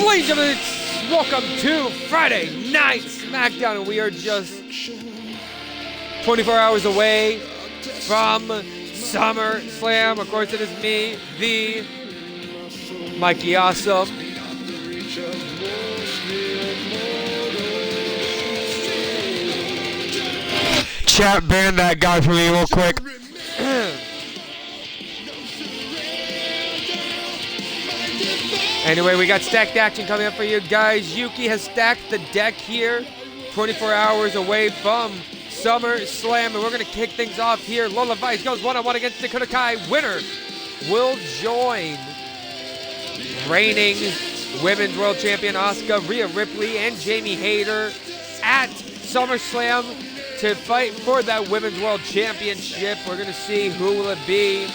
Ladies and gentlemen, welcome to Friday Night SmackDown, and we are just 24 hours away from SummerSlam. Of course, it is me, the Mikey Awesome. Chat, ban that guy for me real quick. Anyway, we got stacked action coming up for you guys. Yuki has stacked the deck here, 24 hours away from SummerSlam, and we're going to kick things off here. Lola Vice goes one-on-one against Dakota Kai. Winner will join reigning Women's World Champion Asuka, Rhea Ripley, and Jamie Hayter at SummerSlam to fight for that Women's World Championship. We're going to see who will it be.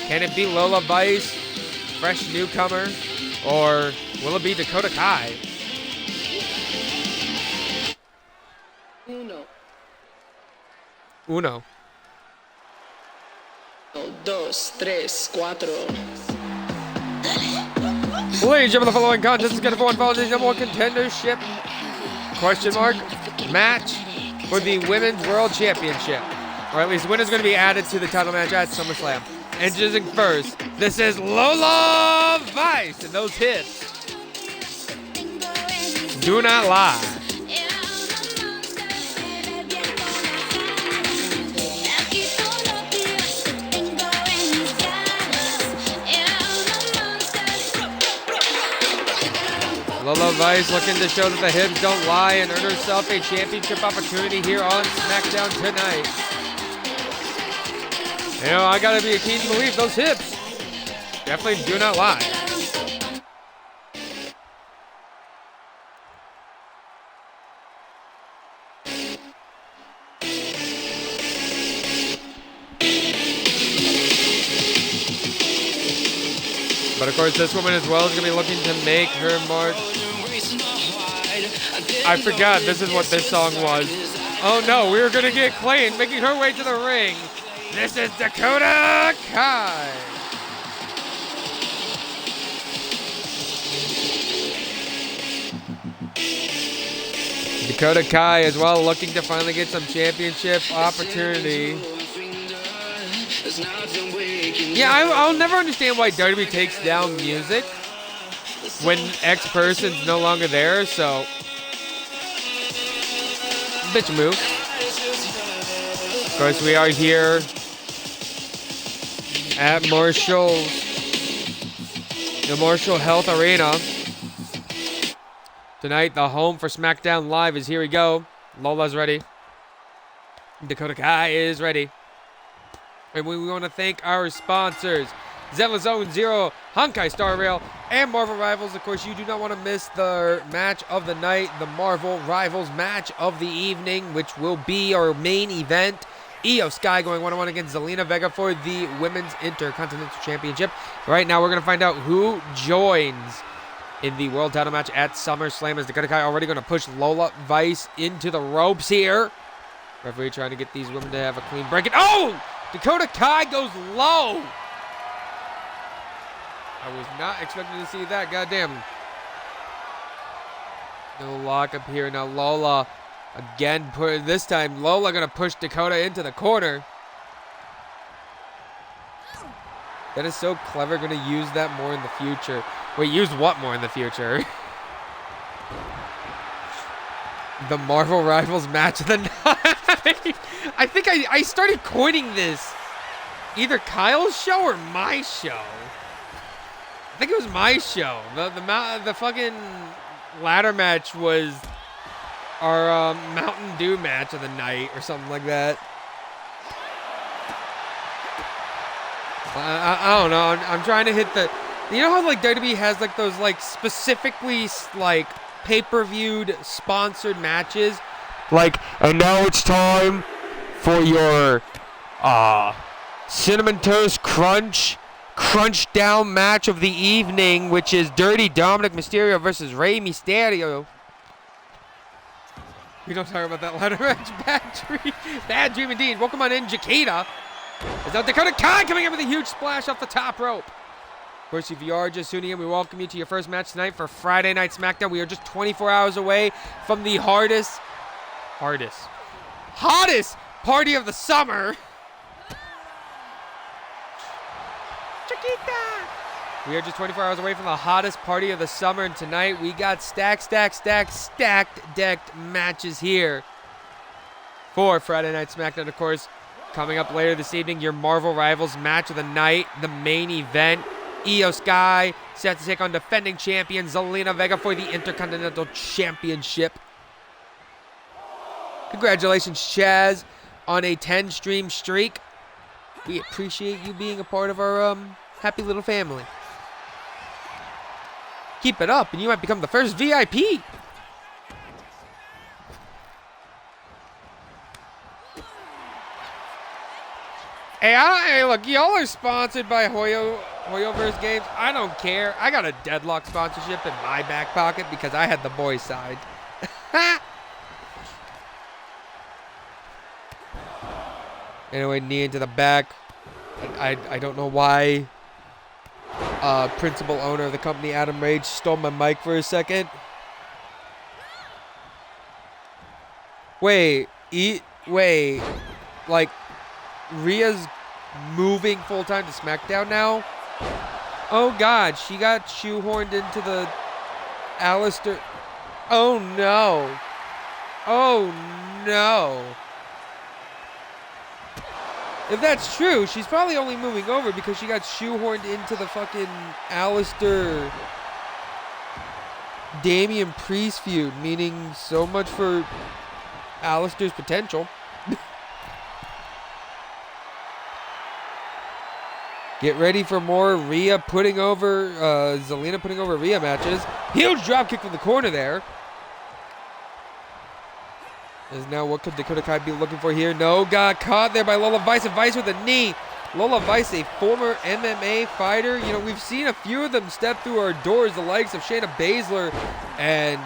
Can it be Lola Vice, fresh newcomer, or will it be Dakota Kai? Uno. Dos, tres, cuatro. Ladies and gentlemen, the following contest is going to follow the number one contendership question mark match for the Women's World Championship. Or at least the winner's going to be added to the title match at SummerSlam. Introducing first, this is Lola Vice, and those hits do not lie. Lola Vice looking to show that the hips don't lie and earn herself a championship opportunity here on SmackDown tonight. You know, I gotta be a keen to believe those hips definitely do not lie. But of course, this woman as well is gonna be looking to make her mark. I forgot this is what this song was. Oh no, we were gonna get Clayton making her way to the ring. This is Dakota Kai. Dakota Kai as well, looking to finally get some championship opportunity. Yeah, I'll never understand why WWE takes down music when X person's no longer there, so bitch move. Of course, we are here at the Marshall Health Arena. Tonight, the home for SmackDown Live is here we go. Lola's ready. Dakota Kai is ready. And we want to thank our sponsors, Zella Zone Zero, Honkai Star Rail, and Marvel Rivals. Of course, you do not want to miss the match of the night, the Marvel Rivals match of the evening, which will be our main event. Io Sky going one-on-one against Zelina Vega for the Women's Intercontinental Championship. Right now, we're going to find out who joins in the World Title match at SummerSlam. As Dakota Kai already going to push Lola Vice into the ropes here. Referee trying to get these women to have a clean break. And oh! Dakota Kai goes low. I was not expecting to see that. Goddamn. No lock up here. Now Lola again. This time Lola going to push Dakota into the corner. That is so clever. Going to use that more in the future. Wait, use what more in the future? The Marvel Rivals match of the night. I think I started coining this either Kyle's show or my show. I think it was my show. The fucking ladder match was our Mountain Dew match of the night or something like that. I don't know. I'm trying to hit You know how like WWE has like those like specifically like pay-per-viewed sponsored matches? Like, and now it's time for your Cinnamon Toast Crunch down match of the evening, which is Dirty Dominic Mysterio versus Rey Mysterio. We don't talk about that ladder match. Bad dream indeed. Welcome on in, Jaquita. Is that Dakota Kai coming in with a huge splash off the top rope. Of course, if you are just tuning in, we welcome you to your first match tonight for Friday Night SmackDown. We are just 24 hours away from the hottest party of the summer. Chiquita! We are just 24 hours away from the hottest party of the summer, and tonight we got stacked decked matches here for Friday Night SmackDown. Of course, coming up later this evening, your Marvel Rivals match of the night, the main event. Io Sky set to take on defending champion Zelina Vega for the Intercontinental Championship. Congratulations, Chaz, on a 10-stream streak. We appreciate you being a part of our happy little family. Keep it up, and you might become the first VIP. Hey, look, y'all are sponsored by Hoyoverse Games. I don't care. I got a Deadlock sponsorship in my back pocket because I had the boys' side. Anyway, knee into the back. I don't know why principal owner of the company, Adam Rage, stole my mic for a second. Wait, like, Rhea's moving full-time to SmackDown now? Oh, God, she got shoehorned into the Alistair. Oh, no. Oh, no. If that's true, she's probably only moving over because she got shoehorned into the fucking Alistair Damian Priest feud, meaning so much for Alistair's potential. Get ready for more Zelina putting over Rhea matches. Huge dropkick from the corner there. Is now what could Dakota Kai be looking for here? No, got caught there by Lola Vice, and Vice with a knee. Lola Vice, a former MMA fighter. You know, we've seen a few of them step through our doors, the likes of Shayna Baszler and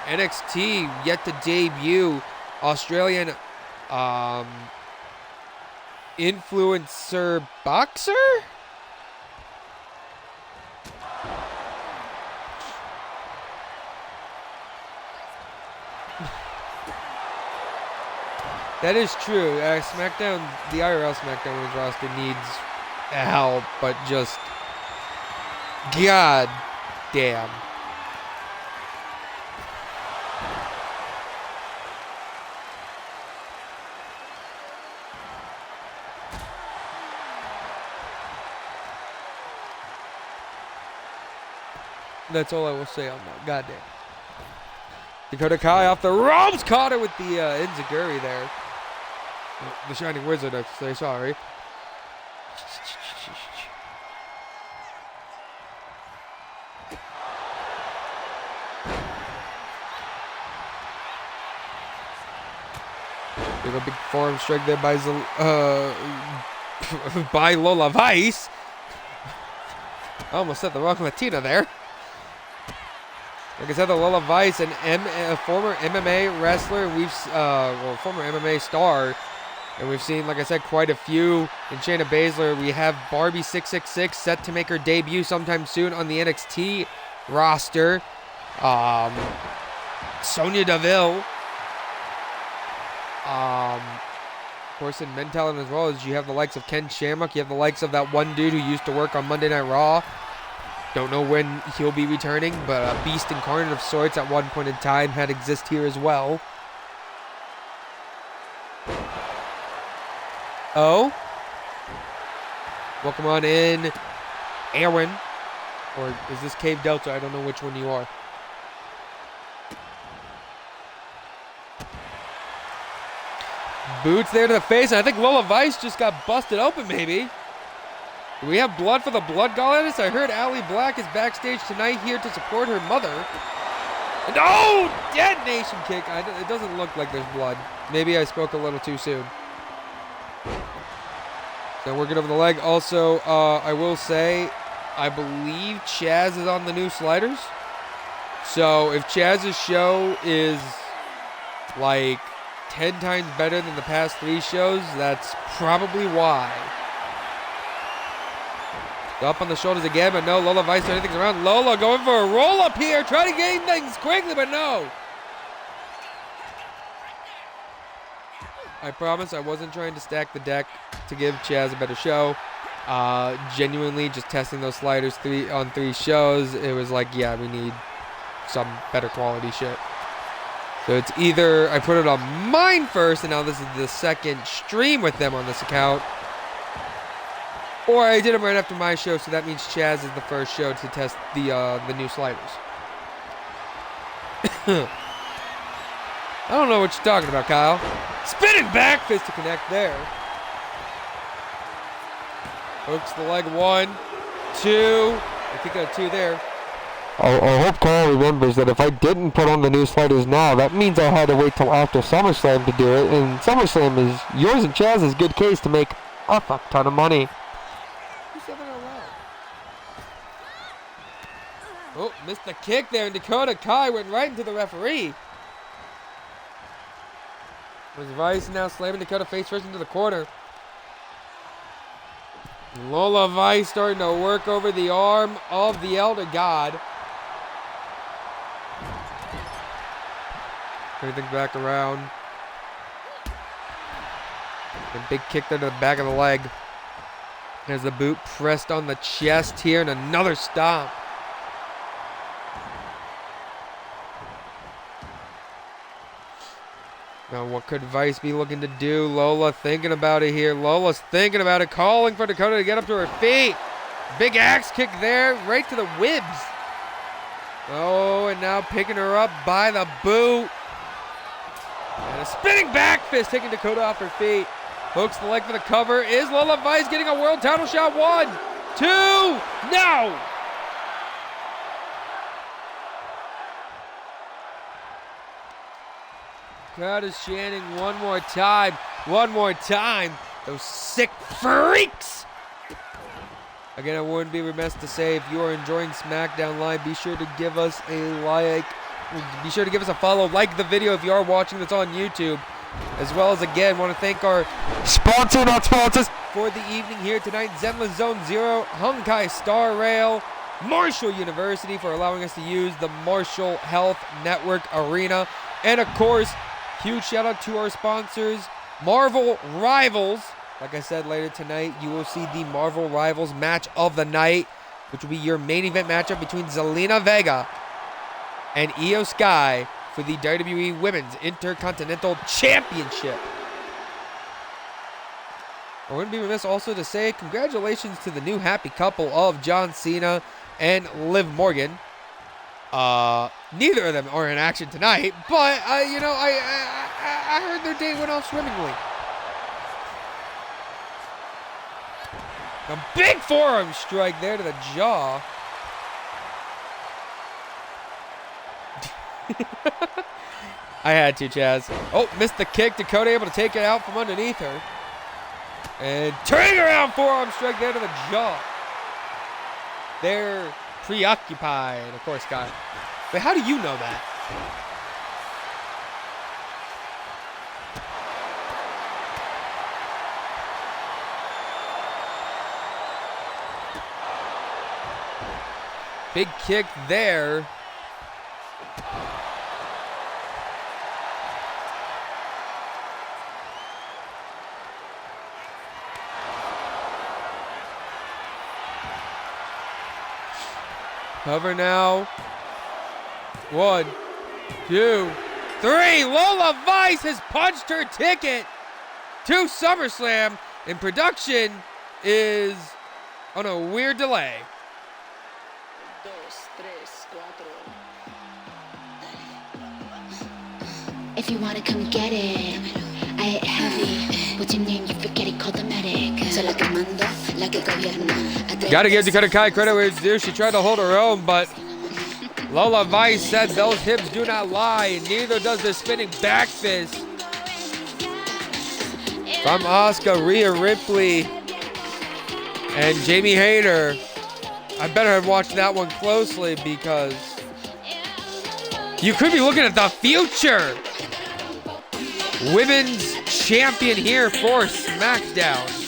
NXT yet to debut. Australian influencer boxer? That is true. SmackDown, the IRL SmackDown Women's roster needs help, but just god damn. That's all I will say on that. God damn. Dakota Kai off the ropes, caught her with the enziguri there. The Shining Wizard, I say, sorry. There's a big forearm strike there by by Lola Vice. I almost said the wrong Latina there. Like I said, the Lola Vice, a former MMA wrestler, former MMA star, and we've seen, like I said, quite a few. In Shayna Baszler, we have Barbie 666 set to make her debut sometime soon on the NXT roster. Sonya Deville. Of course, in men's talent as well, as you have the likes of Ken Shamrock. You have the likes of that one dude who used to work on Monday Night Raw. Don't know when he'll be returning, but a beast incarnate of sorts at one point in time had exist here as well. Oh. Welcome on in, Aaron. Or is this Cave Delta? I don't know which one you are. Boots there to the face, and I think Lola Vice just got busted open, maybe. Do we have blood for the Blood Goddess? I heard Allie Black is backstage tonight here to support her mother. And oh, detonation kick. It doesn't look like there's blood. Maybe I spoke a little too soon. So working over the leg. Also, I will say, I believe Chaz is on the new sliders. So if Chaz's show is like 10 times better than the past 3 shows, that's probably why. Up on the shoulders again, but no, Lola Vice turning things around. Lola going for a roll up here, trying to gain things quickly, but no. I promise I wasn't trying to stack the deck to give Chaz a better show. Genuinely just testing those sliders 3 on 3 shows. It was like, yeah, we need some better quality shit. So it's either I put it on mine first, and now this is the second stream with them on this account, or I did them right after my show, so that means Chaz is the first show to test the new sliders. I don't know what you're talking about, Kyle. Spinning back fist to connect there. Hooks the leg 1, 2. I think I got 2 there. I hope Carl remembers that if I didn't put on the new sliders now, that means I had to wait till after SummerSlam to do it, and SummerSlam is yours and Chaz's good case to make a fuck ton of money. Oh, missed the kick there, and Dakota Kai went right into the referee. There's Vice now slamming Dakota face first into the corner. Lola Vice starting to work over the arm of the Elder God. Everything back around. A big kick there to the back of the leg. There's the boot pressed on the chest here, and another stomp. Now, what could Vice be looking to do? Lola thinking about it here. Lola's thinking about it, calling for Dakota to get up to her feet. Big axe kick there, right to the ribs. Oh, and now picking her up by the boot. And a spinning back fist taking Dakota off her feet. Hooks the leg for the cover. Is Lola Vice getting a world title shot? 1, 2, no! Crowd is chanting one more time. One more time. Those sick freaks. Again, I wouldn't be remiss to say, if you are enjoying SmackDown Live, be sure to give us a like. Be sure to give us a follow. Like the video if you are watching this on YouTube. As well as, again, want to thank our sponsor, not sponsors, for the evening here tonight. Zenless Zone Zero, Hunkai Star Rail, Marshall University for allowing us to use the Marshall Health Network Arena. And, of course, huge shout out to our sponsors, Marvel Rivals. Like I said, later tonight, you will see the Marvel Rivals match of the night, which will be your main event matchup between Zelina Vega and Io Sky for the WWE Women's Intercontinental Championship. I wouldn't be remiss also to say congratulations to the new happy couple of John Cena and Liv Morgan. Neither of them are in action tonight, but you know, I heard their date went off swimmingly. A big forearm strike there to the jaw. I had to, Chaz. Oh, missed the kick. Dakota able to take it out from underneath her. And turning around forearm strike there to the jaw. They're preoccupied, of course, Scott. But how do you know that? Big kick there. Cover now. 1, 2, 3. Lola Vice has punched her ticket to SummerSlam, and production is on a weird delay. 2, 3, 4. If you wanna come get it, hit heavy. What's your name? You forget it, called the medic. Soy la que mando, la que gobierna. Gotta give Dakota Kai credit where it's due. She tried to hold her own, but Lola Vice said those hips do not lie, and neither does the spinning back fist from Asuka, Rhea Ripley, and Jamie Hayter. I better have watched that one closely because you could be looking at the future women's champion here for SmackDown.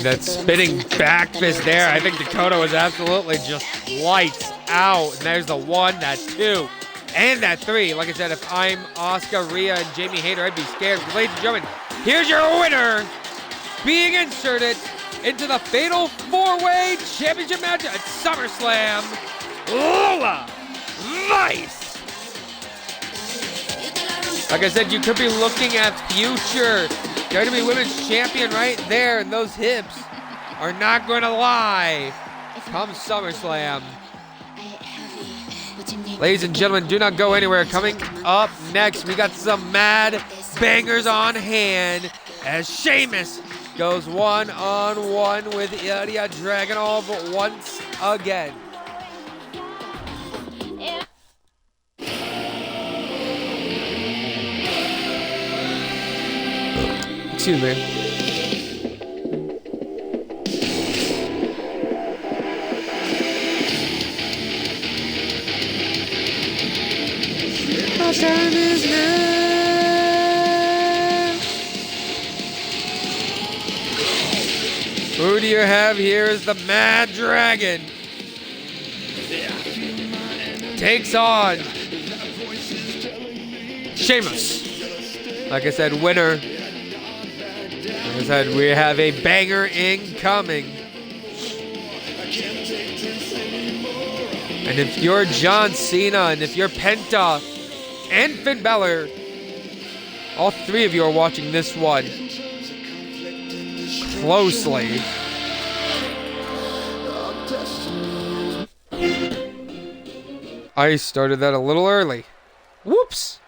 That spinning back fist there, I think Dakota was absolutely just lights out. And there's the 1, that 2, and that 3. Like I said, if I'm Asuka, Rhea, and Jamie Hayter, I'd be scared. Ladies and gentlemen, here's your winner being inserted into the Fatal 4-Way Championship match at SummerSlam, Lola Vice. Like I said, you could be looking at future WWE Women's Champion right there, and those hips are not going to lie come SummerSlam. Ladies and gentlemen, do not go anywhere. Coming up next, we got some mad bangers on hand as Sheamus goes one-on-one with Ilya Dragunov once again. Excuse me. My time is now. Who do you have here is the Mad Dragon. Takes on Sheamus. Like I said, winner. Like I said, we have a banger incoming. And if you're John Cena, and if you're Penta, and Finn Balor, all 3 of you are watching this one closely. I started that a little early. Whoops.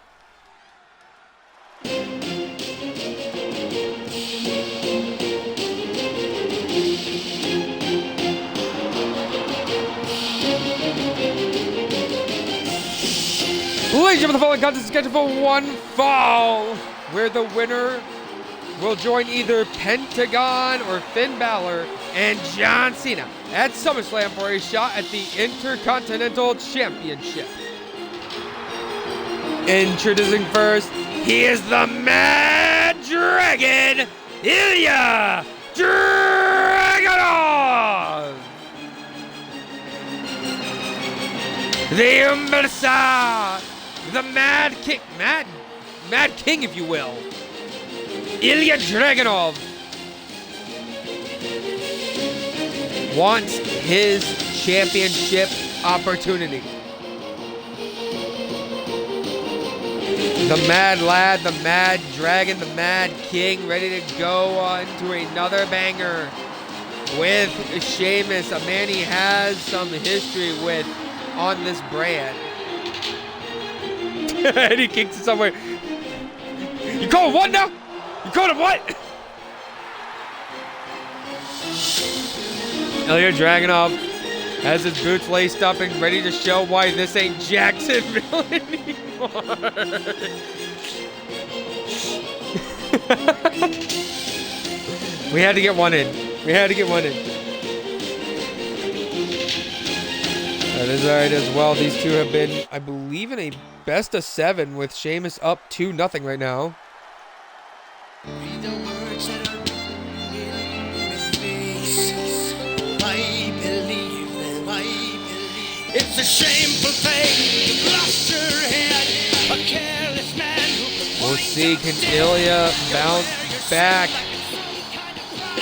Ladies and gentlemen, the following contest is scheduled for one fall, where the winner will join either Pentagon or Finn Balor and John Cena at SummerSlam for a shot at the Intercontinental Championship. Introducing first, he is the Mad Dragon, Ilya Dragunov. The Umbasa, the Mad King, Mad King, if you will, Ilya Dragunov wants his championship opportunity. The Mad Lad, the Mad Dragon, the Mad King, ready to go on to another banger with Sheamus, a man he has some history with on this brand. And he kicks it somewhere. You call him what now? You called him what? Ilya Dragunov has his boots laced up and ready to show why this ain't Jacksonville anymore. We had to get one in. That is alright as well. These two have been, I believe, in a best of 7 with Sheamus up 2-0 right now. It's a shameful thing. You've lost your head. A careless man who We'll see, can Ilya bounce back?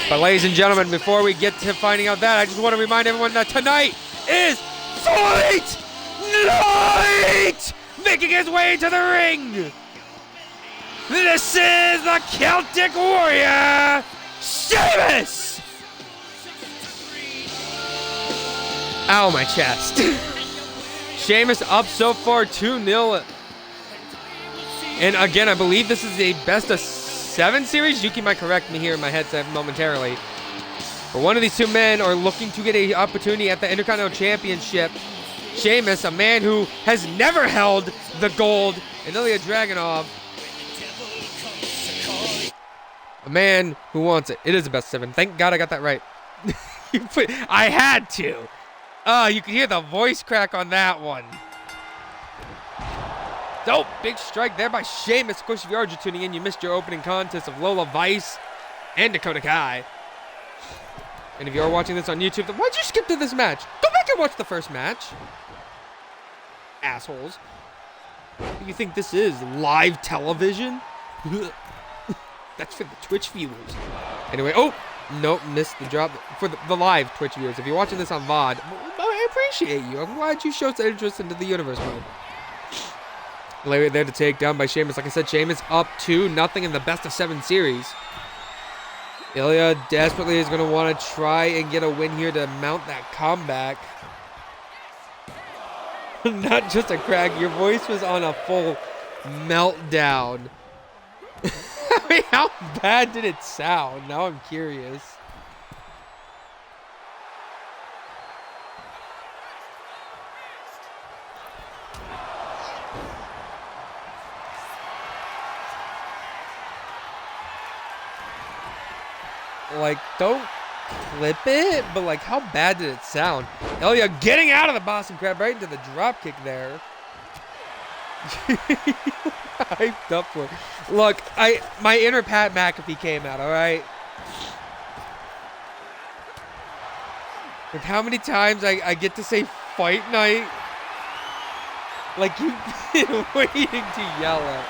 But ladies and gentlemen, before we get to finding out that, I just want to remind everyone that tonight is Fight Night making his way to the ring. This is the Celtic Warrior, Sheamus! Ow, my chest. Sheamus up so far 2-0. And again, I believe this is a best of 7 series. Yuki might correct me here in my headset momentarily. But one of these two men are looking to get an opportunity at the Intercontinental Championship. Sheamus, a man who has never held the gold, and Ilya Dragunov, a man who wants it. It is the best 7. Thank God I got that right. I had to. You can hear the voice crack on that one. Dope, big strike there by Sheamus. Of course, if you are just tuning in, you missed your opening contest of Lola Vice and Dakota Kai. And if you are watching this on YouTube, then why'd you skip to this match? Go back and watch the first match. Assholes. You think this is live television? That's for the Twitch viewers. Anyway, oh, nope, missed the drop. For the live Twitch viewers, if you're watching this on VOD, I appreciate you. I'm glad you showed some interest into the universe mode. Later there to take down by Sheamus. Like I said, Sheamus up 2-0 in the best of 7 series. Ilya desperately is going to want to try and get a win here to mount that comeback. Not just a crack. Your voice was on a full meltdown. I mean, how bad did it sound? Now I'm curious. Like, don't clip it, but like, how bad did it sound? Ilya getting out of the Boston Crab right into the drop kick there. Hyped up for it. Look, my inner Pat McAfee came out, all right? Like, how many times I get to say fight night? Like, you've been waiting to yell it.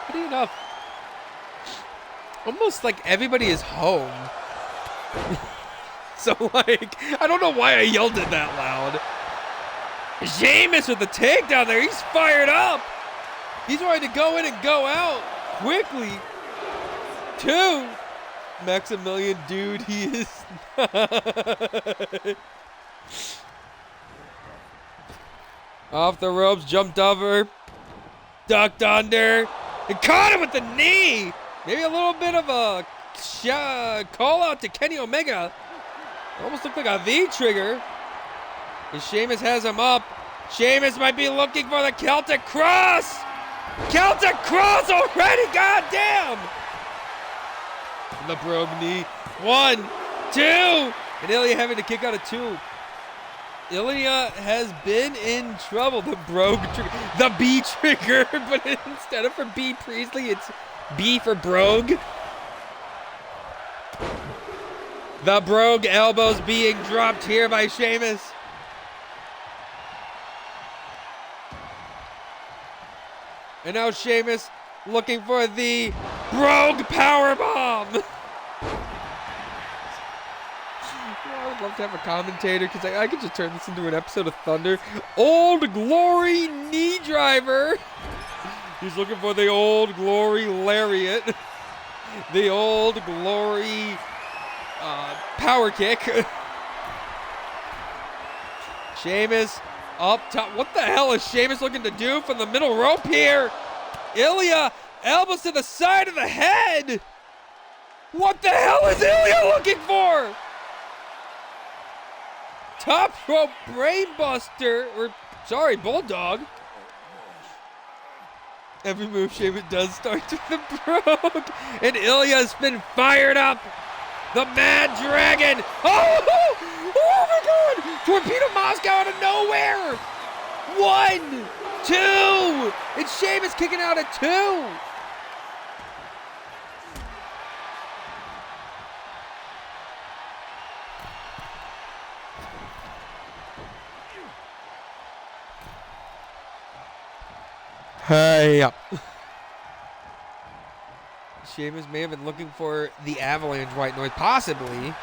Pretty enough. Almost like everybody is home. So, like, I don't know why I yelled it that loud. Sheamus with the takedown there. He's fired up. He's ready to go in and go out quickly. 2. Maximilian, dude, he is off the ropes, jumped over, ducked under, and caught him with the knee. Maybe a little bit of a call out to Kenny Omega. Almost looked like a V-trigger. And Sheamus has him up. Sheamus might be looking for the Celtic Cross. Celtic Cross already, goddamn. The Brogue knee. 1, 2. And Ilya having to kick out of 2. Ilya has been in trouble. The Brogue trigger. The B trigger. But instead of for B Priestley, it's B for Brogue. The Brogue elbows being dropped here by Sheamus. And now Sheamus looking for the Brogue powerbomb. I would love to have a commentator because I could just turn this into an episode of Thunder. Old Glory knee driver. He's looking for the Old Glory lariat. The Old Glory power kick. Sheamus up top. What the hell is Sheamus looking to do from the middle rope here? Ilya elbows to the side of the head. What the hell is Ilya looking for? Top rope brainbuster, or sorry, bulldog. Every move Sheamus does starts with the Brogue, and Ilya's been fired up. The Mad Dragon. Oh my God! Torpedo Moscow out of nowhere. 1, 2. It's Sheamus kicking out at 2. Hey up. Sheamus may have been looking for the Avalanche white noise, possibly.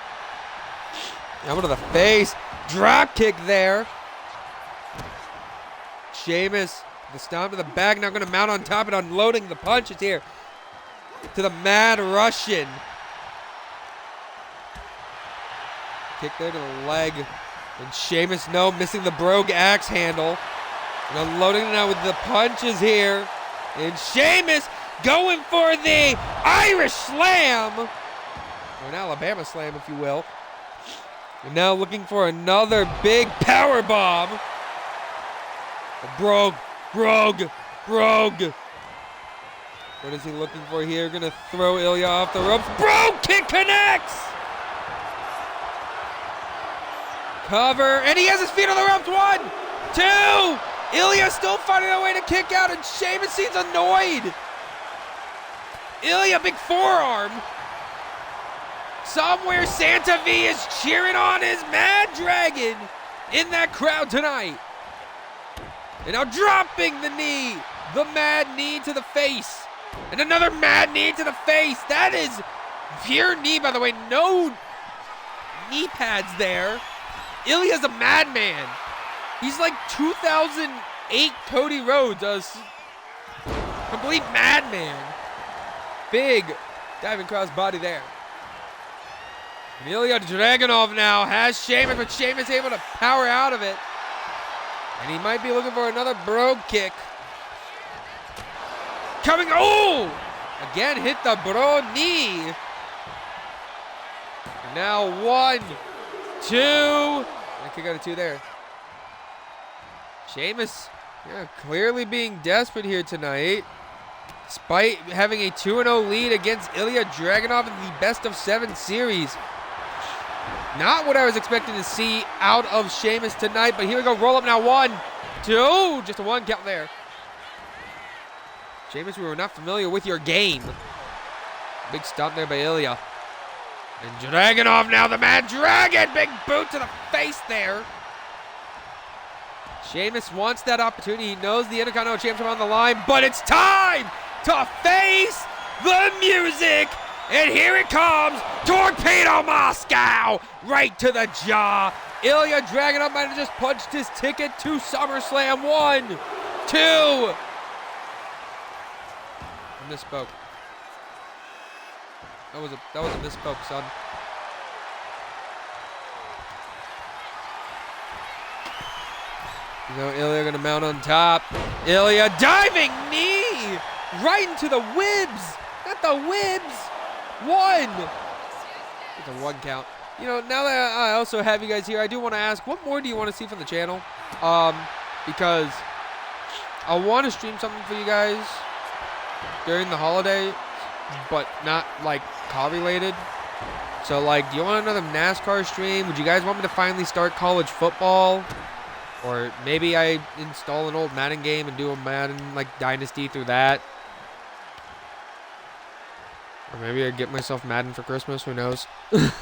Elbow to the face. Drop kick there. Sheamus, the stomp to the back, now going to mount on top and unloading the punches here to the Mad Russian. Kick there to the leg. And Sheamus, no, missing the Brogue Axe handle. And unloading it now with the punches here. And Sheamus going for the Irish Slam. Or an Alabama Slam, if you will. And now looking for another big power bomb. Brogue. What is he looking for here? Gonna throw Ilya off the ropes. Brogue kick connects! Cover, and he has his feet on the ropes. 1, 2. Ilya still finding a way to kick out, and Sheamus seems annoyed. Ilya, big forearm. Somewhere Santa V is cheering on his Mad Dragon in that crowd tonight. And now dropping the knee. The mad knee to the face. And another mad knee to the face. That is pure knee, by the way. No knee pads there. Ilya's a madman. He's like 2008 Cody Rhodes. A complete madman. Big diving cross body there. And Ilya Dragunov now has Sheamus, but Sheamus able to power out of it. And he might be looking for another Brogue kick. Coming, oh! Again, hit the Bro knee. And now 1, 2. And a kick out of 2 there. Sheamus, clearly being desperate here tonight. Despite having a 2-0 lead against Ilya Dragunov in the best of 7 series. Not what I was expecting to see out of Sheamus tonight, but here we go. Roll up now. 1, 2. Just a 1 count there. Sheamus, we were not familiar with your game. Big stomp there by Ilya. And Dragunov now, the Mad Dragon. Big boot to the face there. Sheamus wants that opportunity. He knows the Intercontinental Championship on the line, but it's time to face the music. And here it comes, Torpedo Moscow, right to the jaw. Ilya Dragunov might have just punched his ticket to SummerSlam. 1, 2. I misspoke. That was a misspoke, son. You know, Ilya gonna mount on top. Ilya diving knee right into the ribs, not the whibs. 1. It's a 1 count. You know, now that I also have you guys here, I do want to ask, what more do you want to see from the channel? Because I want to stream something for you guys during the holiday, but not like car related. So like, do you want another NASCAR stream? Would you guys want me to finally start college football? Or maybe I install an old Madden game and do a Madden like Dynasty through that. Or maybe I get myself Madden for Christmas, who knows? Here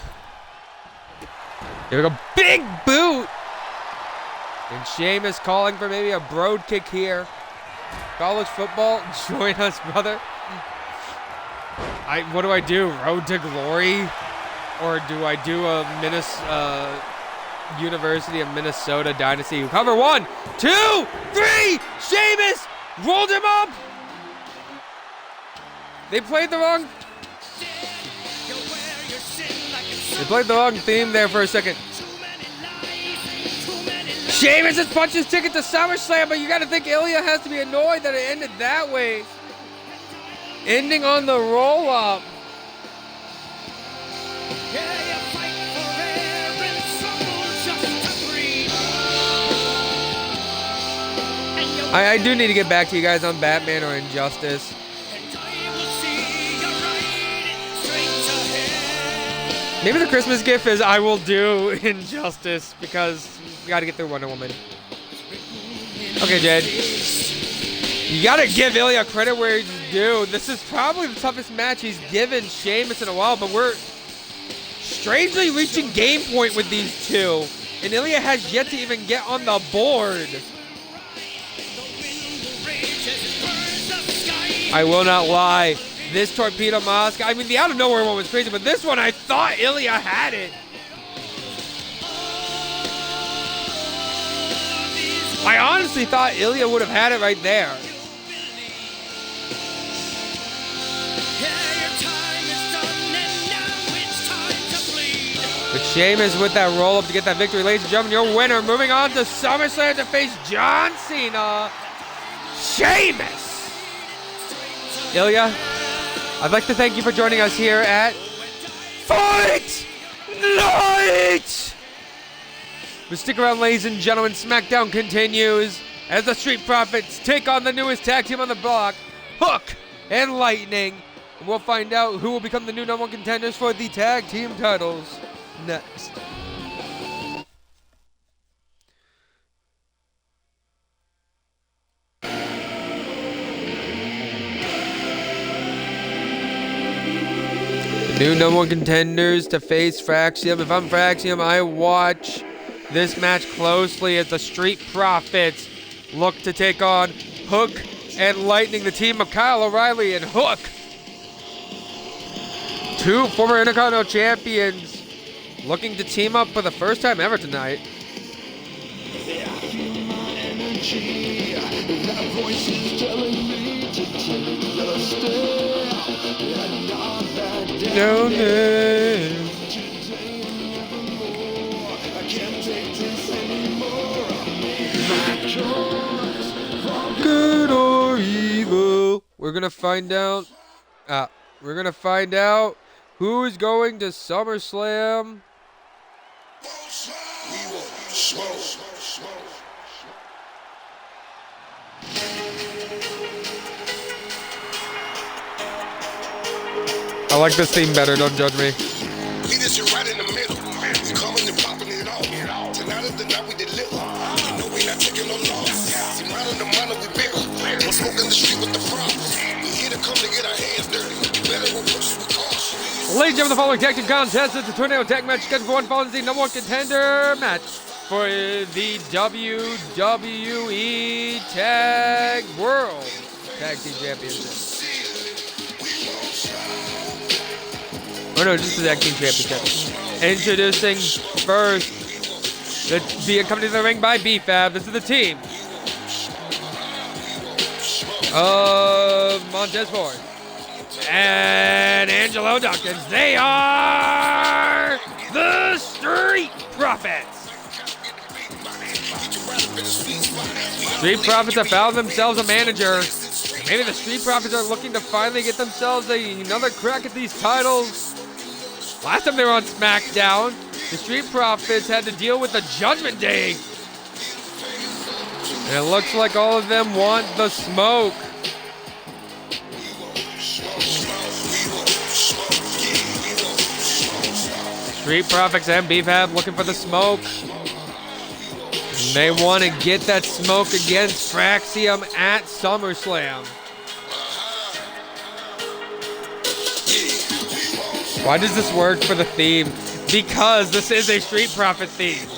we go, big boot! And Sheamus calling for maybe a Brogue kick here. College football, join us, brother. What do I do, Road to Glory? Or do I do a University of Minnesota Dynasty? Cover 1, 2, 3! Sheamus rolled him up! They played the wrong theme there for a second. Sheamus has punched his ticket to SummerSlam, but you got to think Ilya has to be annoyed that it ended that way. Ending on the roll-up. I do need to get back to you guys on Batman or Injustice. Maybe the Christmas gift is I will do Injustice because we got to get through Wonder Woman. Okay, Jed. You got to give Ilya credit where he's due. This is probably the toughest match he's given Sheamus in a while, but we're strangely reaching game point with these two. And Ilya has yet to even get on the board. I will not lie. This Torpedo Moscow, I mean, the out of nowhere one was crazy, but this one I thought Ilya had it. I honestly thought Ilya would have had it right there. But Sheamus with that roll up to get that victory. Ladies and gentlemen, your winner, moving on to SummerSlam to face John Cena, Sheamus. Ilya, I'd like to thank you for joining us here at Fight Night. But stick around, ladies and gentlemen. SmackDown continues as the Street Profits take on the newest tag team on the block, Hook and Lightning. And we'll find out who will become the new #1 contenders for the tag team titles next. New #1 contenders to face Fraxium. If I'm Fraxium, I watch this match closely as the Street Profits look to take on Hook and Lightning, the team of Kyle O'Reilly and Hook. Two former Intercontinental champions looking to team up for the first time ever tonight. No name. Good or evil. We're gonna find out. Who is going to SummerSlam. I like this theme better, don't judge me. Leaders, you're right in the middle. We coming and popping it off. Tonight is the night we deliver. You know we not taking no loss. See, right in the minor, we bigger. We're smoking the street with the problems. We here to come to get our hands dirty. Better approach us with caution. Ladies and gentlemen, the following tag team contest is a tornado tag match scheduled for one falling the #1 contender match for the WWE Tag World Tag Team Championship. Oh no, just the Tag Team Championship. Introducing first, being accompanied to the ring by B-Fab. This is the team of Montez Ford and Angelo Dawkins. They are the Street Profits. Street Profits have found themselves a manager. Maybe the Street Profits are looking to finally get themselves another crack at these titles. Last time they were on SmackDown, the Street Profits had to deal with the Judgment Day. And it looks like all of them want the smoke. Street Profits and B-Fab looking for the smoke. And they want to get that smoke against Fraxium at SummerSlam. Why does this work for the theme? Because this is a Street Profit theme.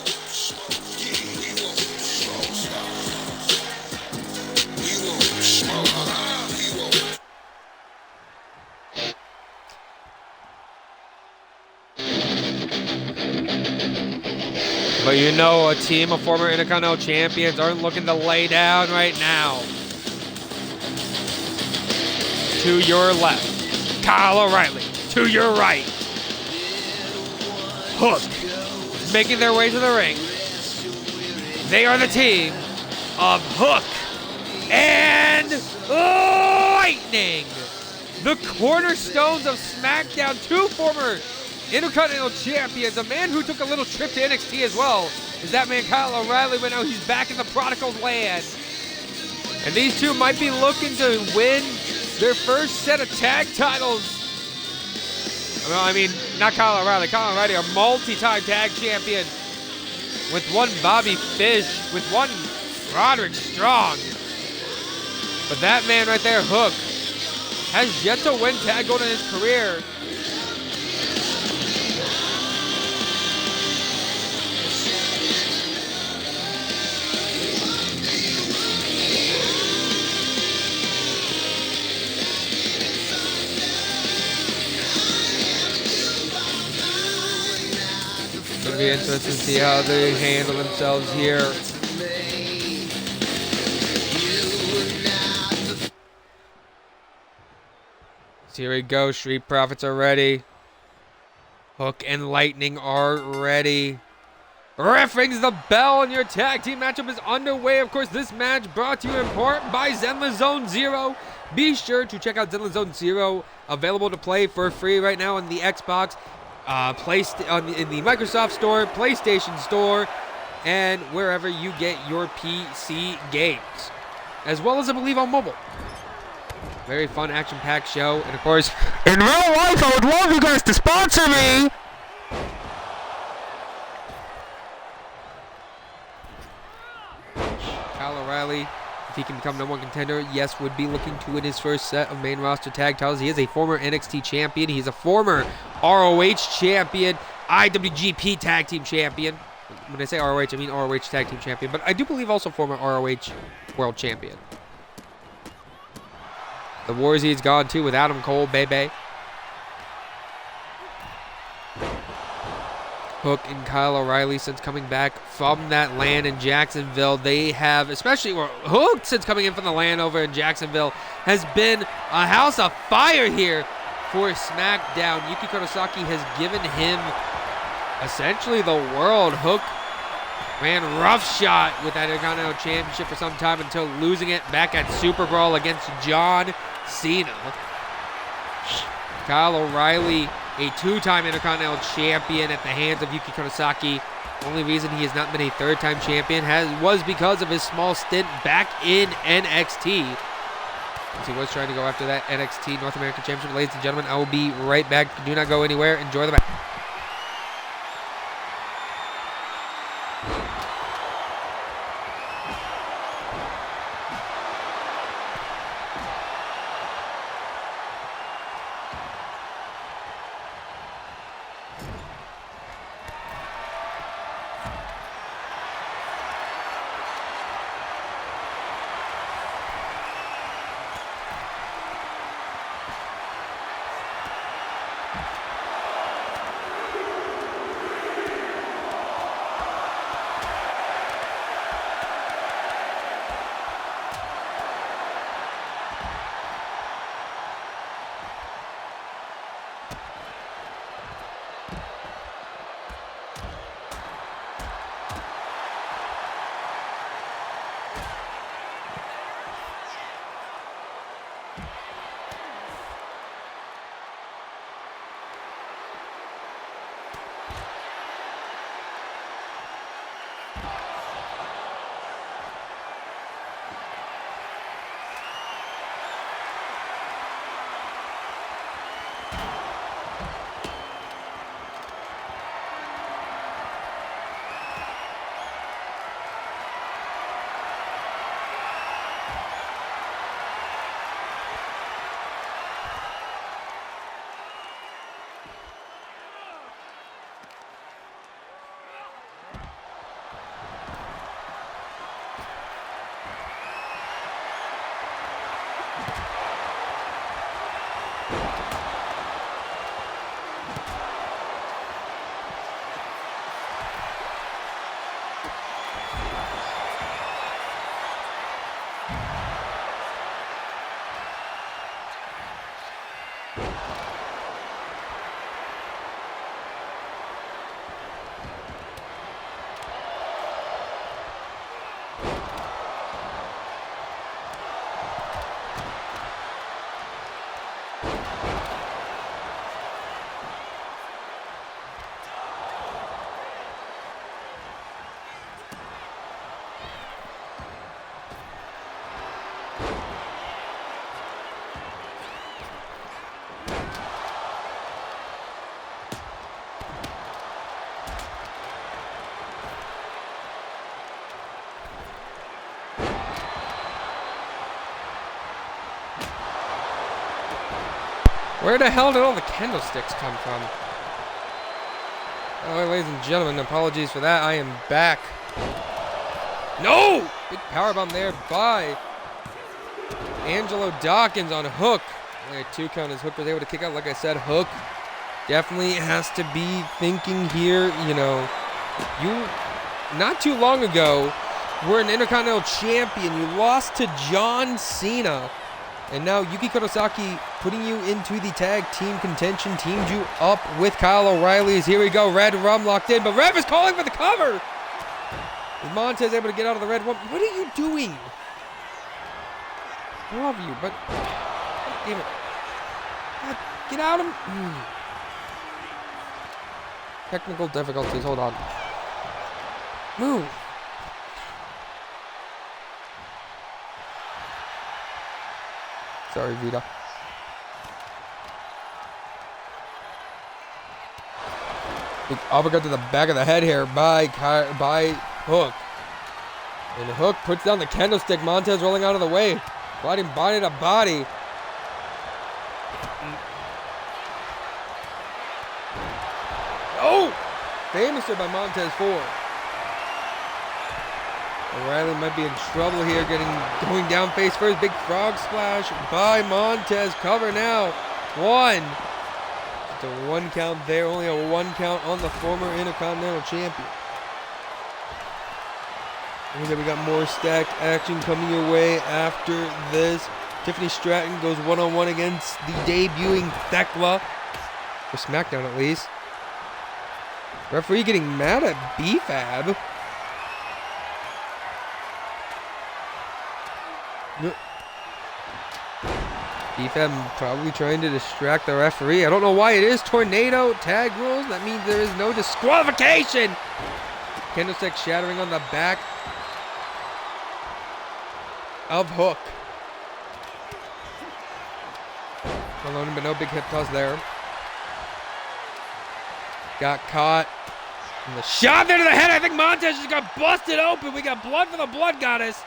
But you know, a team of former Intercontinental champions aren't looking to lay down right now. To your left, Kyle O'Reilly. To your right, Hook is making their way to the ring. They are the team of Hook and Lightning, the cornerstones of SmackDown. Two former Intercontinental champions, a man who took a little trip to NXT as well. Is that man Kyle O'Reilly, but now he's back in the prodigal land. And these two might be looking to win their first set of tag titles. Well, I mean, not Kyle O'Reilly. Kyle O'Reilly, a multi-time tag champion with one Bobby Fish, with one Roderick Strong. But that man right there, Hook, has yet to win tag gold in his career. It'll be interesting to see how they handle themselves here. So here we go. Street Profits are ready. Hook and Lightning are ready. Ref rings the bell and your tag team matchup is underway. Of course, this match brought to you in part by Zenless Zone Zero. Be sure to check out Zenless Zone Zero, available to play for free right now on the Xbox, in the Microsoft Store, PlayStation Store, and wherever you get your PC games, as well as I believe on mobile. Very fun, action-packed show, and of course, In real life, I would love you guys to sponsor me. Kyle O'Reilly, if he can become #1 contender, yes, would be looking to win his first set of main roster tag titles. He is a former NXT champion. He's a former ROH champion, IWGP tag team champion. When I say ROH, I mean ROH tag team champion, but I do believe also former ROH world champion. The Warzy gone too with Adam Cole, baby. Hook and Kyle O'Reilly, since coming back from that LAN in Jacksonville, they have, especially Hook, since coming in from the LAN over in Jacksonville, has been a house of fire here for SmackDown. Yuki Kurosaki has given him essentially the world. Hook ran roughshod with that Intercontinental Championship for some time until losing it back at Super Brawl against John Cena. Kyle O'Reilly, a two-time Intercontinental Champion at the hands of Yuki Kurosaki. Only reason he has not been a third-time champion was because of his small stint back in NXT. As he was trying to go after that NXT North American Championship. Ladies and gentlemen, I will be right back. Do not go anywhere. Enjoy the match. Where the hell did all the candlesticks come from? Oh, ladies and gentlemen, apologies for that. I am back. No! Big powerbomb there by Angelo Dawkins on Hook. Only a 2 count as Hook was able to kick out. Like I said, Hook definitely has to be thinking here, you know, you, not too long ago, were an Intercontinental Champion. You lost to John Cena And now Yuki Kurosaki putting you into the tag team contention, teamed you up with Kyle O'Reilly. Here we go, Red Rum locked in, but Rev is calling for the cover. Is Montez able to get out of the Red Rum? What are you doing? I love you, but damn it. God, get out of him. Technical difficulties, hold on. Move. Sorry, Vita. Big uppercut to the back of the head here by Hook. And Hook puts down the kendo stick. Montez rolling out of the way. Gliding body to body. Oh! Famous by Montez Ford. O'Reilly might be in trouble here, going down face first. Big frog splash by Montez. Cover now. One. Just a 1 count there. Only a 1 count on the former Intercontinental Champion. And then we got more stacked action coming your way after this. Tiffany Stratton goes one-on-one against the debuting Thekla. For SmackDown at least. Referee getting mad at BFAB. BFAB probably trying to distract the referee. I don't know why it is tornado tag rules. That means there is no disqualification. Candlestick shattering on the back of Hook. Alone, but no big hip toss there. Got caught. And the shot there to the head. I think Montez just got busted open. We got blood for the Blood Goddess.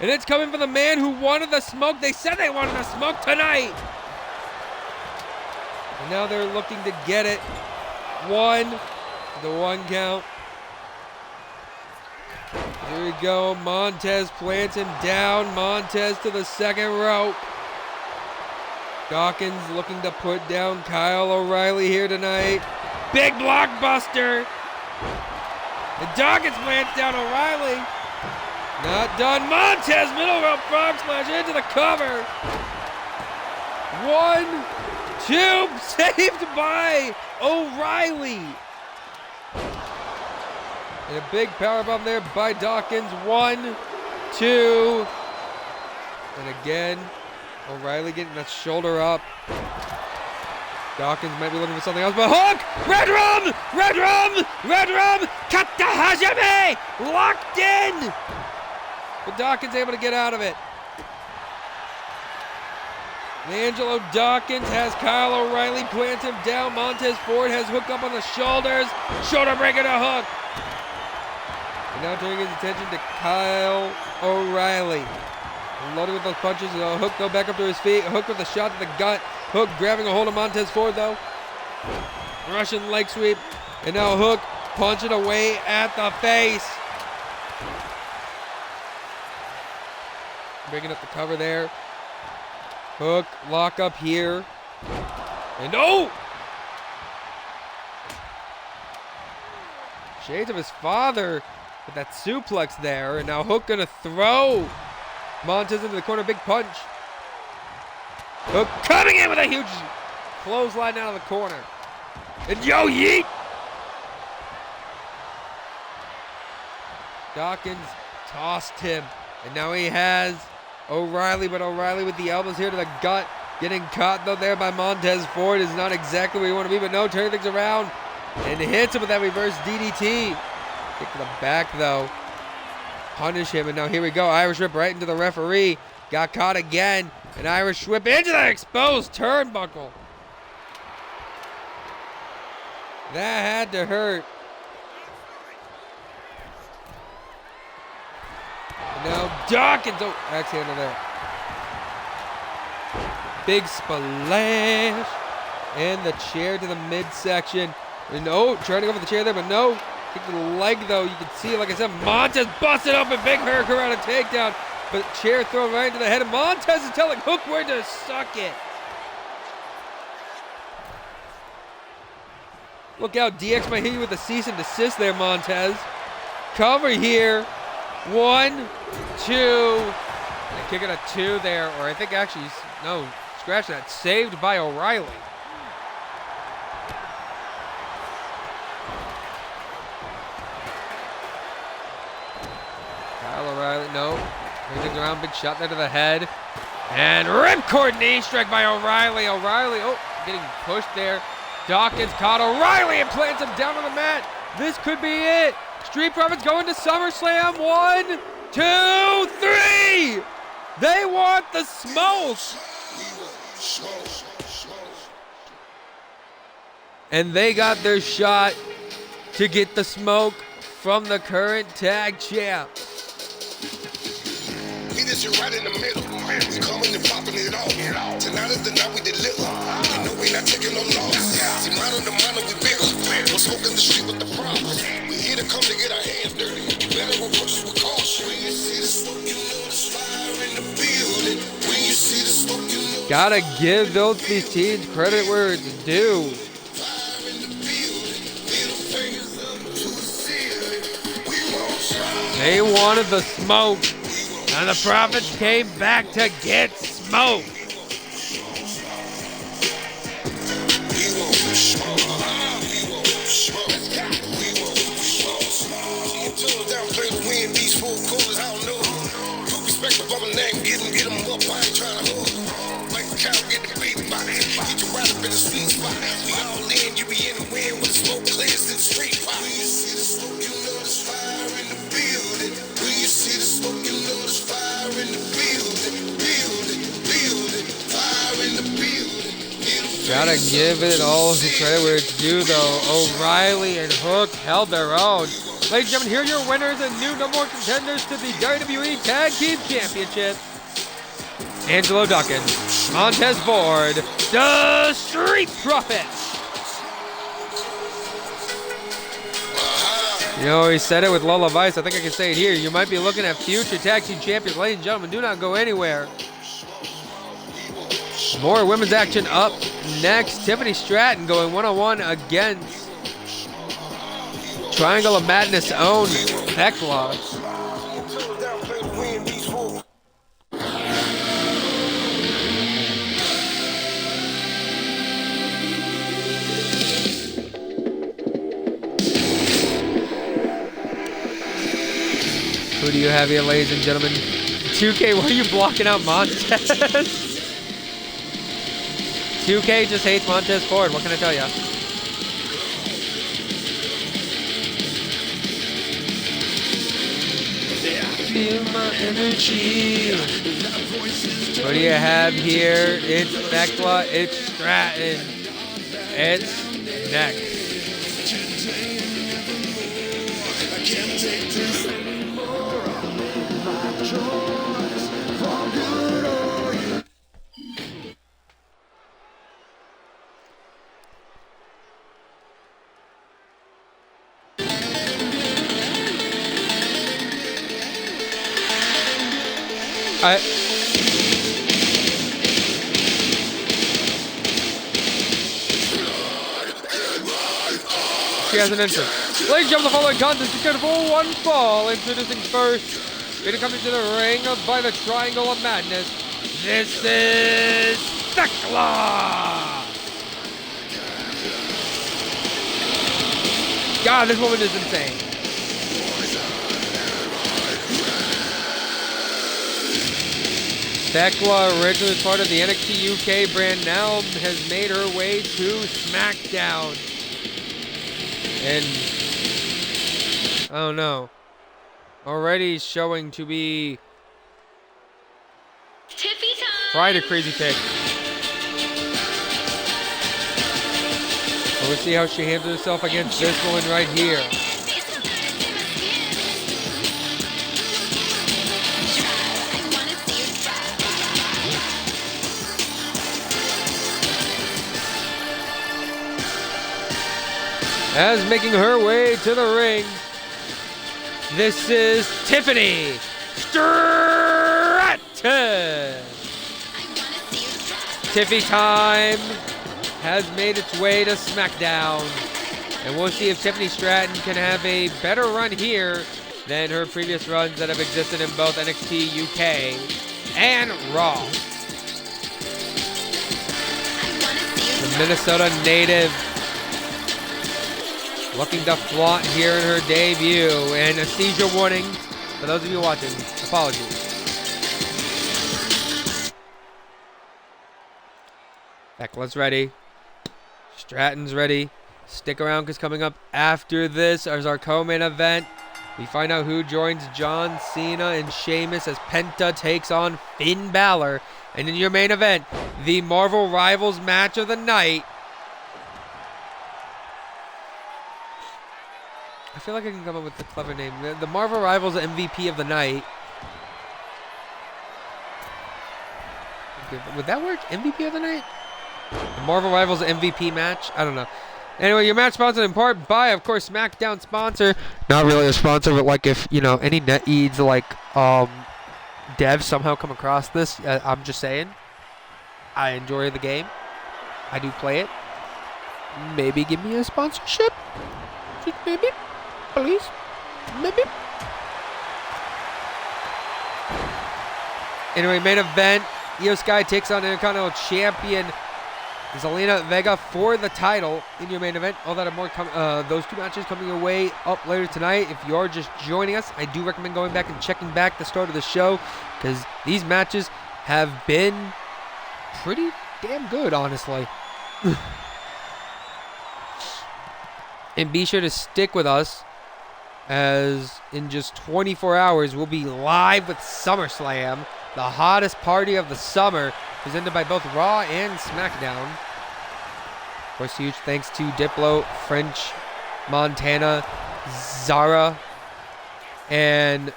And it's coming from the man who wanted the smoke. They said they wanted the smoke tonight. And now they're looking to get it. The 1 count. Here we go. Montez plants him down. Montez to the second rope. Dawkins looking to put down Kyle O'Reilly here tonight. Big blockbuster. And Dawkins plants down O'Reilly. Not done. Montez middle rope frog splash into the cover. 1, 2, saved by O'Reilly. And a big powerbomb there by Dawkins. 1, 2. And again, O'Reilly getting that shoulder up. Dawkins might be looking for something else, but Hook! Red Rum! Red Rum! Red Rum! Kata Hajime! Locked in! But Dawkins able to get out of it. Angelo Dawkins has Kyle O'Reilly plant him down. Montez Ford has Hook up on the shoulders. Shoulder breaker to Hook. And now turning his attention to Kyle O'Reilly. Loaded with those punches. Hook go back up to his feet. Hook with a shot to the gut. Hook grabbing a hold of Montez Ford though. Russian leg sweep. And now Hook punching away at the face. Breaking up the cover there. Hook, lock up here. And oh! Shades of his father with that suplex there. And now Hook gonna throw Montez into the corner. Big punch. Hook coming in with a huge clothesline out of the corner. And yo, yeet! Dawkins tossed him. And now he has O'Reilly, but O'Reilly with the elbows here to the gut. Getting caught though there by Montez Ford is not exactly where you want to be, but no, turning things around. And hits him with that reverse DDT. Kick to the back though. Punish him, and now here we go. Irish whip right into the referee. Got caught again. An Irish whip into the exposed turnbuckle. That had to hurt. And now Dawkins. Oh, axe handle there. Big splash. And the chair to the midsection. And oh, trying to go for the chair there, but no. Kick to the leg though. You can see, like I said, Montez busted up a big hurricanrana takedown. But chair thrown right into the head of Montez is telling Hook where to suck it. Look out, DX might hit you with a cease and desist there, Montez. Cover here. 1, 2. And kick it a 2 there, or I think actually No, scratch that. Saved by O'Reilly. Kyle O'Reilly, no. Turns things around, big shot there to the head. And ripcord knee strike by O'Reilly. O'Reilly, oh, getting pushed there. Dawkins caught O'Reilly and plants him down on the mat. This could be it. Street Profits going to SummerSlam. 1, 2, 3. They want the smoke. And they got their shot to get the smoke from the current tag champ. Meet us right in the middle. We coming and popping it off. Tonight is the night we deliver. And no, we not taking no loss. See, mine on the minor, we bigger. We're smoking the street with the problems. We here to come to get our hands dirty. You better approach us with caution. When you see the smoke, you know there's fire in the building. When you see the smoke, you know. Gotta give these teams credit where it's due. Fire in the building. Little fingers up to the ceiling. We won't stop. They wanted the smoke. And the Profits came back to get smoke. Gotta give it all the credit where it's due, though. O'Reilly and Hook held their own. Ladies and gentlemen, here are your winners and new number one contenders to the WWE Tag Team Championship. Angelo Dawkins, Montez Ford, the Street Profits. You know, he said it with Lola Vice. I think I can say it here. You might be looking at future Tag Team Champions. Ladies and gentlemen, do not go anywhere. More women's action up next. Tiffany Stratton going one-on-one against Triangle of Madness own Thekla. Who do you have here, ladies and gentlemen? 2K, why are you blocking out Montez? 2K just hates Montez Ford. What can I tell ya? Feel my energy. What do you have here? It's Thekla. It's Stratton. It's next. She has an entrance. Ladies and gentlemen, the following contest is scheduled for one fall. Introducing first, going to come into the ring by the Triangle of Madness. This is Thekla. God, this woman is insane. Thekla, originally part of the NXT UK brand, now has made her way to SmackDown. And, I don't know, already showing to be quite a crazy pick. But we'll see how she handles herself against this one right here. As making her way to the ring, this is Tiffany Stratton. Tiffy time has made its way to SmackDown. And we'll see if Tiffany Stratton can have a better run here than her previous runs that have existed in both NXT UK and Raw. Minnesota native looking to flaunt here in her debut. And a seizure warning for those of you watching. Apologies. Thecla's ready. Stratton's ready. Stick around because coming up after this is our co-main event. We find out who joins John Cena and Sheamus as Penta takes on Finn Balor. And in your main event, the Marvel Rivals match of the night. I feel like I can come up with a clever name. The Marvel Rivals MVP of the night. Would that work? MVP of the night? The Marvel Rivals MVP match? I don't know. Anyway, your match sponsored in part by, of course, SmackDown sponsor. Not really a sponsor, but like if, you know, any NetEads like devs somehow come across this, I'm just saying. I enjoy the game. I do play it. Maybe give me a sponsorship. Just maybe. Please. Maybe. Anyway, main event. Io Sky takes on Intercontinental Champion Zelina Vega for the title in your main event. All that and more, those two matches coming your way up later tonight. If you're just joining us, I do recommend going back and checking back the start of the show because these matches have been pretty damn good, honestly. And be sure to stick with us as in just 24 hours we'll be live with SummerSlam, the hottest party of the summer, presented by both Raw and SmackDown. Of course, huge thanks to Diplo, French, Montana, Zara, and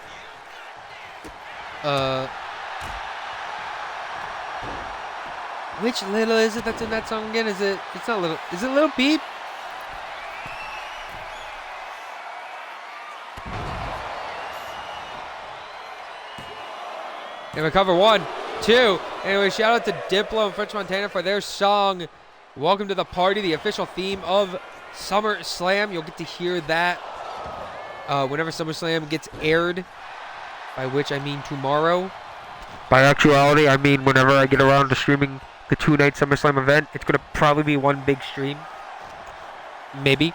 which Little is it that's in that song again? It's not Little. Is it Little Peep? And we cover 1, 2. Anyway, shout out to Diplo and French Montana for their song, Welcome to the Party, the official theme of SummerSlam. You'll get to hear that whenever SummerSlam gets aired, by which I mean tomorrow. By actuality, I mean whenever I get around to streaming the 2-night SummerSlam event. It's going to probably be one big stream. Maybe.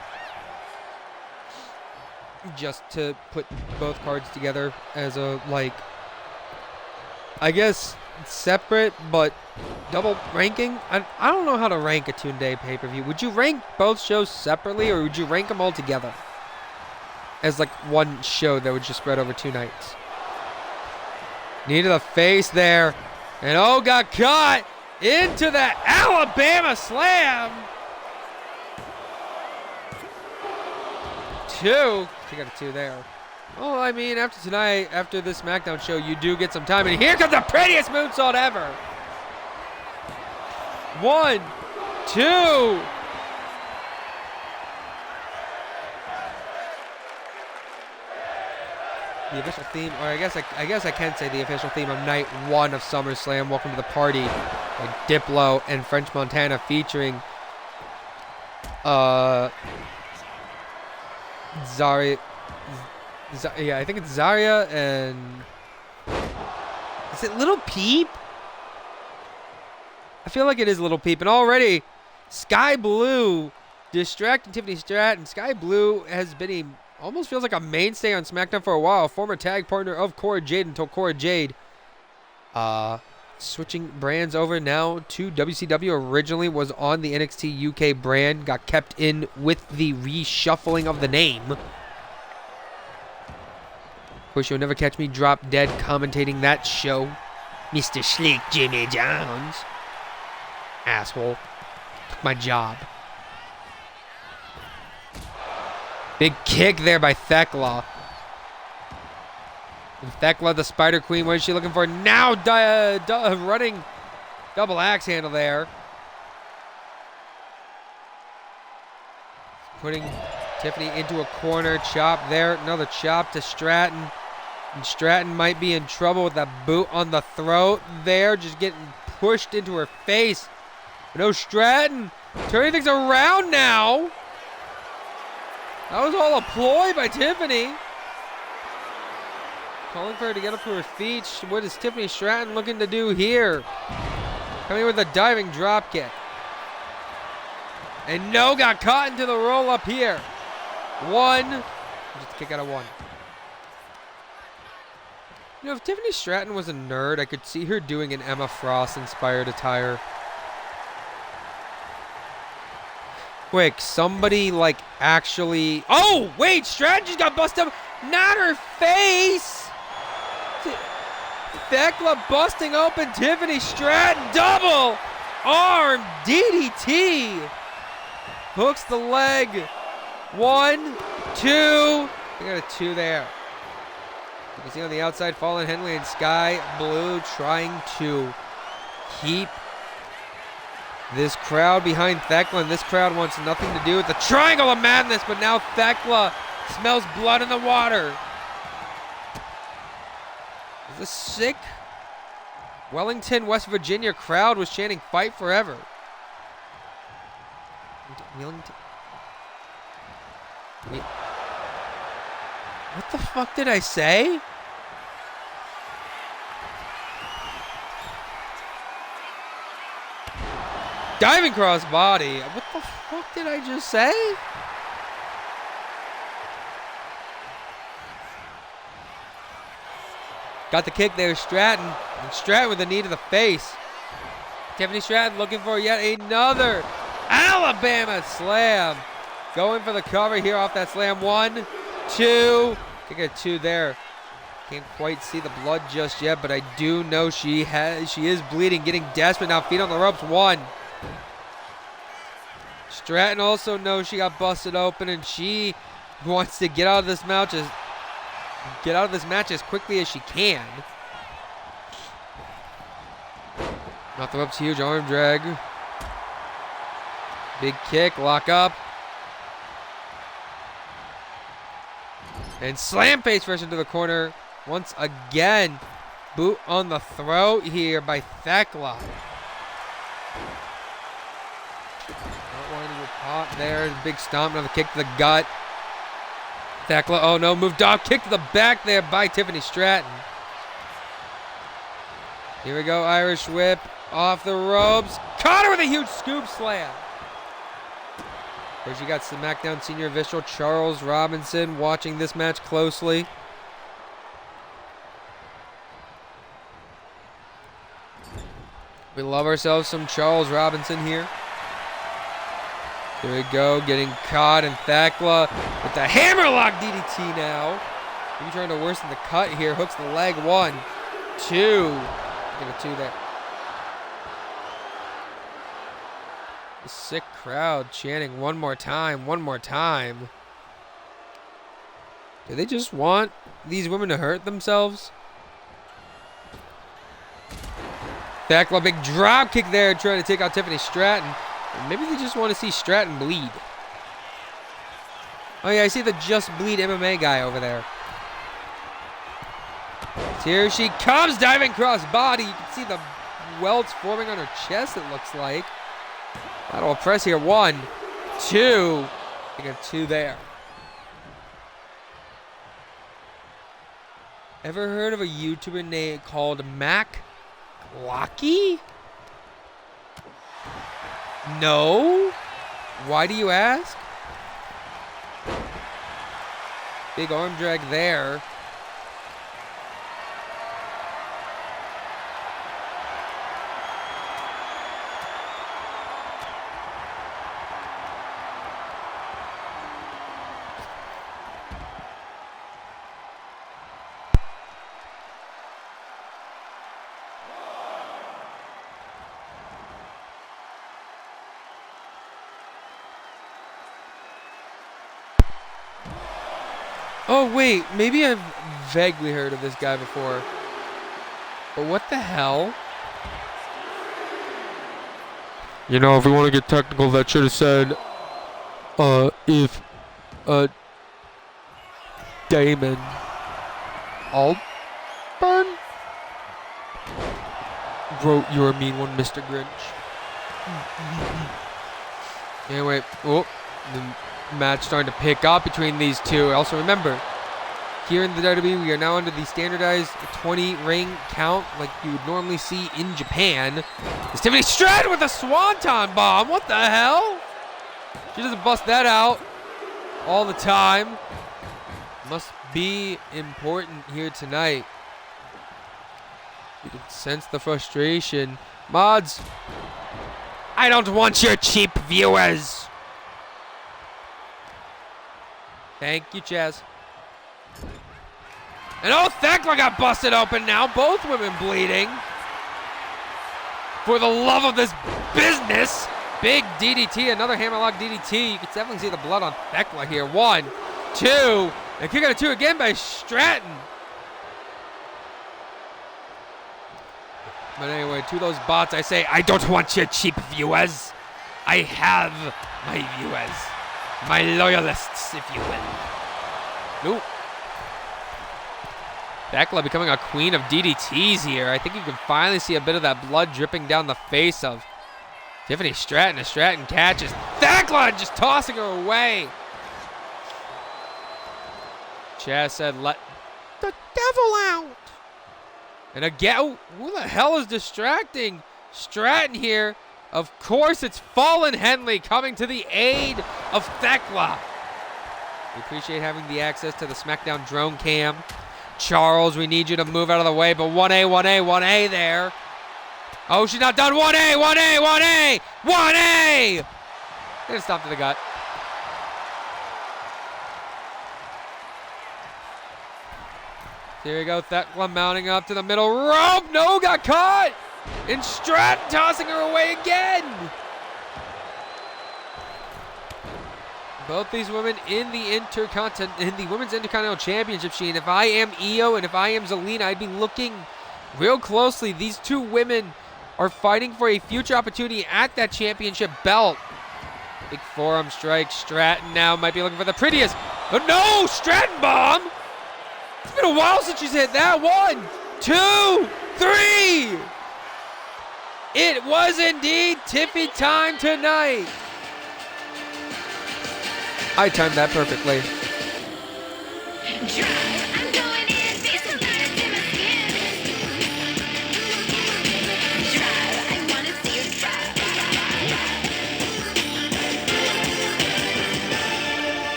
Just to put both cards together as a, like, I guess separate but double ranking. I don't know how to rank a 2-day pay-per-view. Would you rank both shows separately or would you rank them all together as like one show that would just spread over 2 nights? Knee to the face there. And oh, got caught into the Alabama Slam. 2. She got a 2 there. Well, I mean, after tonight, after this SmackDown show, you do get some time. And here comes the prettiest moonsault ever. 1, 2. The official theme, or I guess I can say the official theme of night 1 of SummerSlam. Welcome to the party. Like Diplo and French Montana featuring Zarya. Yeah, I think it's Zarya and... Is it Little Peep? I feel like it is Little Peep. And already, Sky Blue distracting Tiffany Stratton. Sky Blue has been almost feels like a mainstay on SmackDown for a while. Former tag partner of Cora Jade until Cora Jade switching brands over now to WCW. Originally was on the NXT UK brand. Got kept in with the reshuffling of the name. Of course, you'll never catch me drop dead commentating that show. Mr. Sleek Jimmy Jones. Asshole. Took my job. Big kick there by Thecla. And Thecla, the Spider Queen, what is she looking for? Now running double axe handle there. Putting Tiffany into a corner. Chop there. Another chop to Stratton. And Stratton might be in trouble with that boot on the throat there. Just getting pushed into her face. But no, Stratton turning things around now. That was all a ploy by Tiffany. Calling for her to get up to her feet. What is Tiffany Stratton looking to do here? Coming with a diving drop kick. And no, got caught into the roll up here. 1. Just kick out of 1. You know, if Tiffany Stratton was a nerd, I could see her doing an Emma Frost-inspired attire. Quick, somebody, like, actually... Oh, wait, Stratton just got busted up. Not her face! Thekla busting open Tiffany Stratton. Double arm DDT. Hooks the leg. 1, 2. I got a 2 there. You can see on the outside, Fallen Henley and Sky Blue trying to keep this crowd behind Thekla, and this crowd wants nothing to do with the Triangle of Madness, but now Thekla smells blood in the water. The sick Wellington, West Virginia crowd was chanting "Fight Forever." Wellington. What the fuck did I say? Diving cross body. What the fuck did I just say? Got the kick there, Stratton. And Stratton with a knee to the face. Tiffany Stratton looking for yet another Alabama slam. Going for the cover here off that slam. 1, 2. I think a 2 there. Can't quite see the blood just yet, but I do know she is bleeding, getting desperate now. Feet on the ropes. 1. Stratton also knows she got busted open, and she wants to get out of this match as quickly as she can. Off the ropes, huge arm drag. Big kick, lock up. And slam face first into the corner. Once again, boot on the throat here by Thekla. Not wanting to get caught there. Big stomp, another kick to the gut. Thekla, oh no, moved off. Kick to the back there by Tiffany Stratton. Here we go, Irish whip off the ropes. Caught her with a huge scoop slam. First you got SmackDown senior official Charles Robinson watching this match closely. We love ourselves some Charles Robinson here. Here we go, getting caught, and Thekla with the hammerlock DDT now. Maybe trying to worsen the cut here. Hooks the leg. 1, 2. Get a 2 there. The sick crowd chanting one more time, one more time. Do they just want these women to hurt themselves? Thekla, big drop kick there, trying to take out Tiffany Stratton. Maybe they just want to see Stratton bleed. Oh yeah, I see the Just Bleed MMA guy over there. Here she comes, diving cross body. You can see the welts forming on her chest, it looks like. That'll press here. 1, 2. I got 2 there. Ever heard of a YouTuber name called Mac Locky? No? Why do you ask? Big arm drag there. Oh, wait. Maybe I've vaguely heard of this guy before. But what the hell? You know, if we want to get technical, that should have said, if, Damon Albarn wrote You're a Mean One, Mr. Grinch. Anyway, oh, the match starting to pick up between these two. Also remember, here in the WWE, we are now under the standardized 20 ring count like you would normally see in Japan. It's Tiffany Stratton with a Swanton Bomb. What the hell? She doesn't bust that out all the time. Must be important here tonight. You can sense the frustration. Mods, I don't want your cheap viewers. Thank you, Chaz. And oh, Thekla got busted open now. Both women bleeding. For the love of this business. Big DDT, another hammerlock DDT. You can definitely see the blood on Thekla here. 1, 2, and kick out a 2 again by Stratton. But anyway, to those bots, I say, I don't want your cheap viewers. I have my viewers. My loyalists, if you will. Nope. Thekla becoming a queen of DDTs here. I think you can finally see a bit of that blood dripping down the face of Tiffany Stratton. As Stratton catches Thekla, just tossing her away. Chaz said, let the devil out. And again, oh, who the hell is distracting Stratton here? Of course, it's Fallen Henley coming to the aid of Thekla. We appreciate having the access to the SmackDown drone cam. Charles, we need you to move out of the way, but 1A, 1A, 1A there. Oh, she's not done. 1A, 1A, 1A, 1A. Gonna stop to the gut. Here we go, Thekla mounting up to the middle rope. No, got caught. And Stratton tossing her away again. Both these women in the Women's Intercontinental Championship scene. If I am Io and if I am Zelina, I'd be looking real closely. These two women are fighting for a future opportunity at that championship belt. Big forearm strike. Stratton now might be looking for the prettiest. Oh no, Stratton bomb. It's been a while since she's hit that. 1, 2, 3. It was indeed Tiffy time tonight. I timed that perfectly.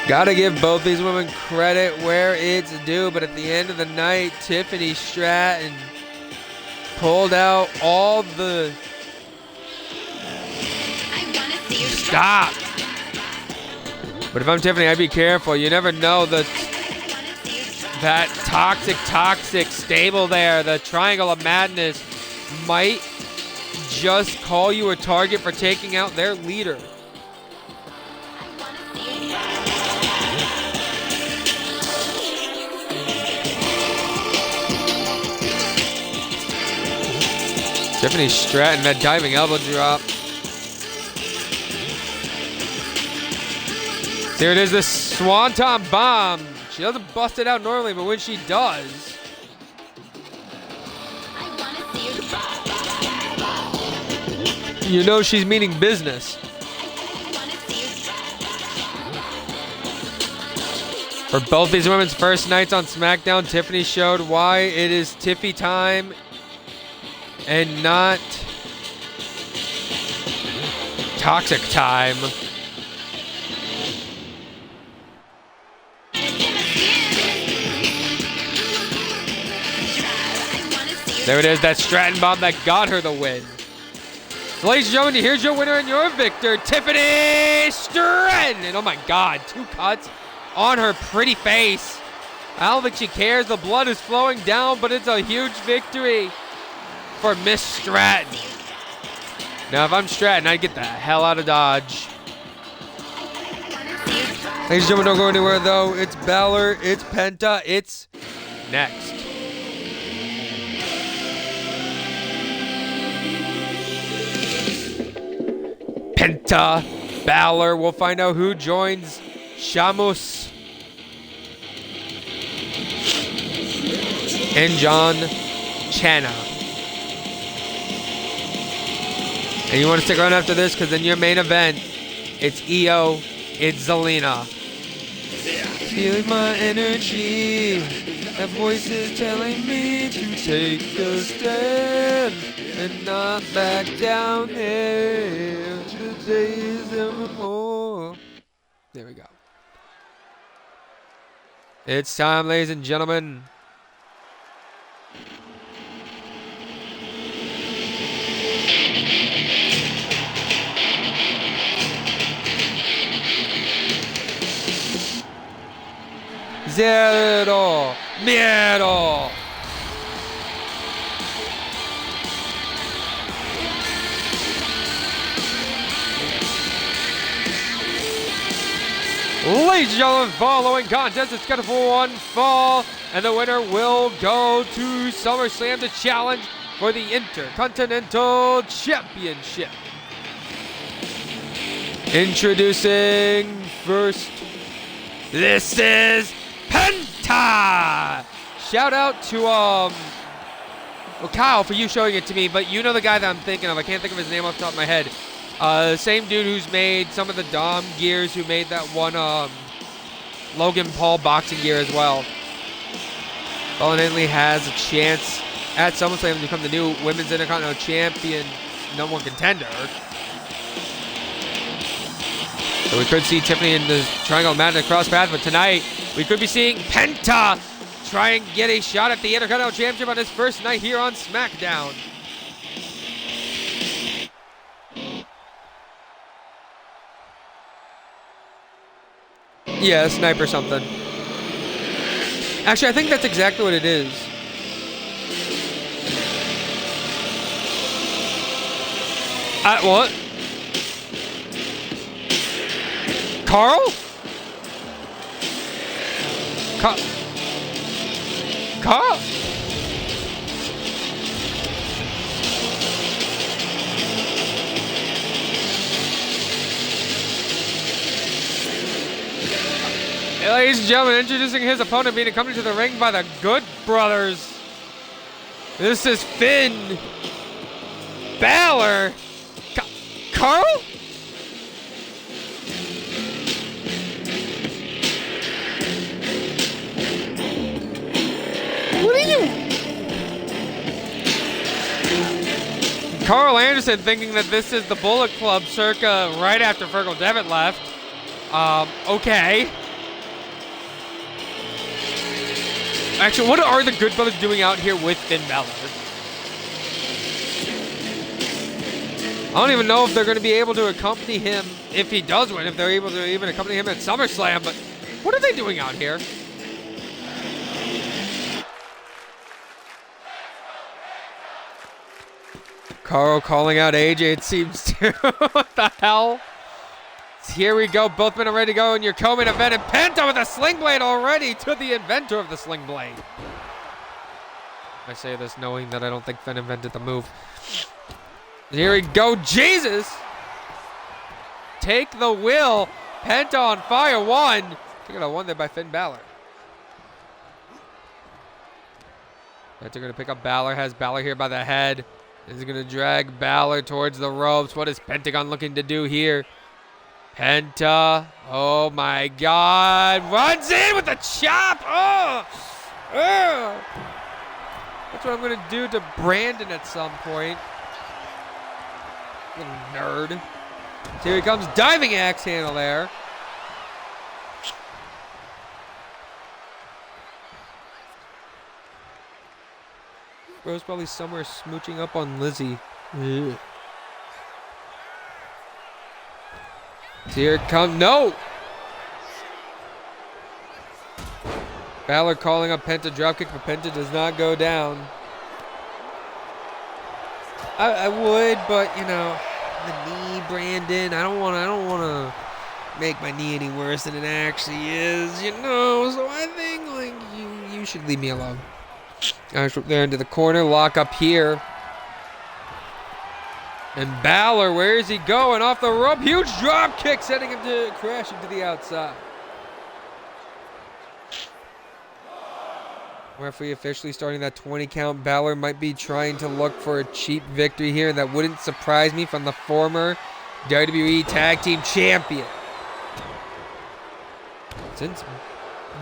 Gotta give both these women credit where it's due, but at the end of the night, Tiffany Stratton pulled out all the... Stop! But if I'm Tiffany, I'd be careful. You never know that toxic stable there, the Triangle of Madness, might just call you a target for taking out their leader. Tiffany Stratton, that diving elbow drop. Here it is, the Swanton Bomb. She doesn't bust it out normally, but when she does, you know she's meaning business. For both these women's first nights on SmackDown, Tiffany showed why it is Tiffy time and not toxic time. There it is, that Stratton bomb that got her the win. So ladies and gentlemen, here's your winner and your victor, Tiffany Stratton. And oh my God, 2 cuts on her pretty face. I don't think she cares. The blood is flowing down, but it's a huge victory for Miss Stratton. Now, if I'm Stratton, I'd get the hell out of Dodge. Ladies and gentlemen, don't go anywhere, though. It's Balor, it's Penta, it's next. Penta, Balor. We'll find out who joins Shamus and John Cena. And you want to stick around after this, because in your main event, it's Io, it's Zelina. Feeling my energy, that voice is telling me to take a stand and not back down there. days evermore. There we go. It's time, ladies and gentlemen. Zero miedo. Ladies and gentlemen, following contest is scheduled for one fall, and the winner will go to SummerSlam to challenge for the Intercontinental Championship. Introducing first, this is Penta! Shout out to, well, Kyle for you showing it to me, but you know the guy that I'm thinking of. I can't think of his name off the top of my head. Same dude who's made some of the Dom gears, who made that one Logan Paul boxing gear as well. Evidently has a chance at SummerSlam to become the new Women's Intercontinental Champion, #1 contender. So we could see Tiffany in the Triangle Madness cross path, but tonight we could be seeing Penta try and get a shot at the Intercontinental Championship on his first night here on SmackDown. Yeah, a sniper something. Actually, I think that's exactly what it is. What? Carl? Carl? Ladies and gentlemen, introducing his opponent, being accompanied to the ring by the Good Brothers. This is Finn Balor. Carl? What are you? Carl Anderson thinking that this is the Bullet Club circa right after Fergal Devitt left. Okay. Actually, what are the Good Brothers doing out here with Finn Balor? I don't even know if they're going to be able to accompany him if he does win, if they're able to even accompany him at SummerSlam, but what are they doing out here? Carl calling out AJ, it seems to. What the hell? Here we go. Both men are ready to go in your co-main event. And Penta with a sling blade already to the inventor of the sling blade. I say this knowing that I don't think Finn invented the move. Here we go. Jesus! Take the will. Penta on fire. One. Took it on one there by Finn Balor. Penta going to pick up Balor. Has Balor here by the head. Is going to drag Balor towards the ropes. What is Pentagon looking to do here? Penta, oh my God, runs in with a chop. Oh, that's what I'm gonna do to Brandon at some point. Little nerd. So here he comes, diving axe handle there. Bro's probably somewhere smooching up on Lizzie. Ugh. Here it comes. No! Balor calling up Penta. Dropkick, but Penta does not go down. I would, but you know, the knee, Brandon. I don't want to make my knee any worse than it actually is, you know. So I think like you should leave me alone. Guys, from there into the corner, lock up here. And Balor, where is he going? Off the rope. Huge drop kick, setting him to crashing to the outside. Referee officially starting that 20 count. Balor might be trying to look for a cheap victory here. That wouldn't surprise me from the former WWE Tag Team Champion. Since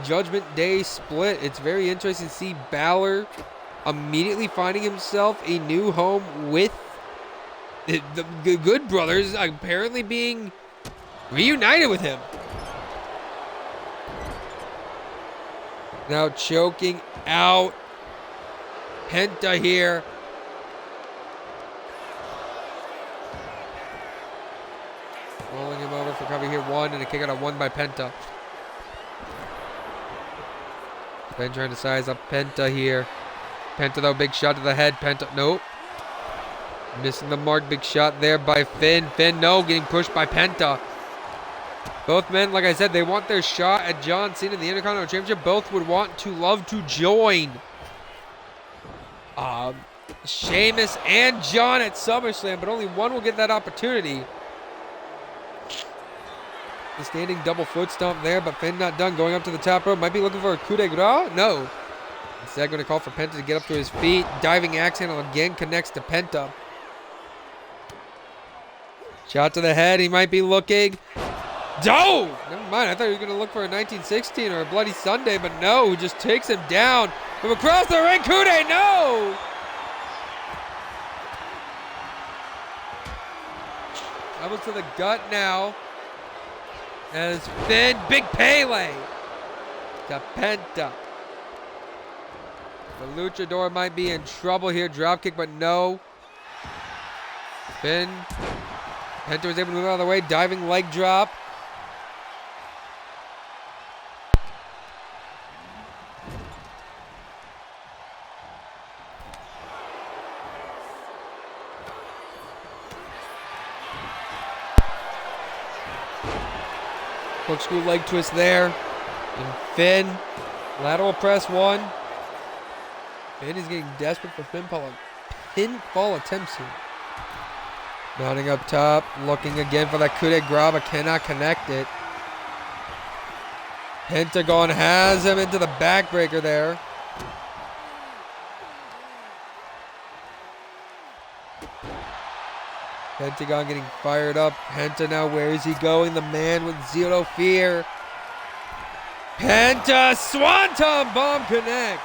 Judgment Day split, it's very interesting to see Balor immediately finding himself a new home with the Good Brothers apparently being reunited with him. Now choking out Penta here. Rolling him over for cover here. 1 and a kick out of 1 by Penta. Ben trying to size up Penta here. Penta though, big shot to the head. Penta, nope. Missing the mark, big shot there by Finn. Finn, no, getting pushed by Penta. Both men, like I said, they want their shot at John Cena in the Intercontinental Championship. Both would love to join Sheamus and John at SummerSlam, but only one will get that opportunity. The standing double foot stomp there, but Finn not done. Going up to the top rope. Might be looking for a coup de grace. No. Instead, going to call for Penta to get up to his feet. Diving axe handle again connects to Penta. Shot to the head. He might be looking. Oh! Never mind. I thought he was going to look for a 1916 or a Bloody Sunday, but no. He just takes him down from across the ring. Coup de, no! Elbow to the gut now. As Finn, big Pele to Penta. The luchador might be in trouble here. Dropkick, but no. Finn. Penta was able to move out of the way. Diving leg drop. Corkscrew leg twist there. And Finn. Lateral press 1. Finn is getting desperate for pinfall attempts here. Mounting up top. Looking again for that coup de grace, but cannot connect it. Pentagon has him into the backbreaker there. Pentagon getting fired up. Penta now, where is he going? The man with zero fear. Penta, Swanton Bomb connects.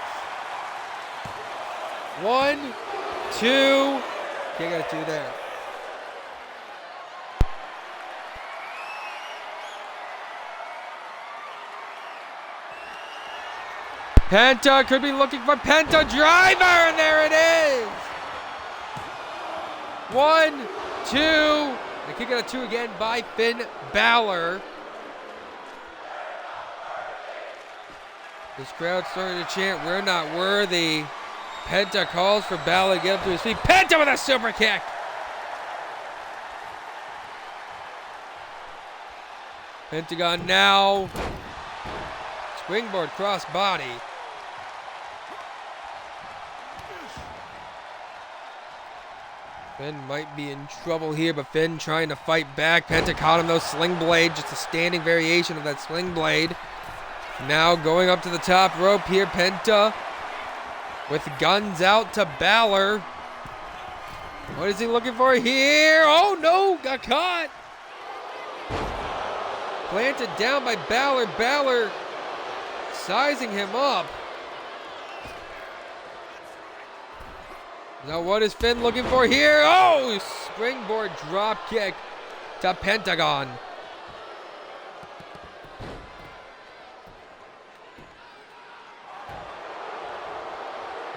1, 2. Kick out of 2 there. Penta could be looking for Penta driver, and there it is. 1, 2. The kick out of 2 again by Finn Balor. This crowd starting to chant, "We're not worthy." Penta calls for Balor to get up to his feet. Penta with a super kick. Pentagon now. Springboard cross body. Finn might be in trouble here, but Finn trying to fight back. Penta caught him though, sling blade, just a standing variation of that sling blade. Now going up to the top rope here, Penta with guns out to Balor. What is he looking for here? Oh no, got caught. Planted down by Balor. Balor sizing him up. Now what is Finn looking for here? Oh, springboard drop kick to Pentagon.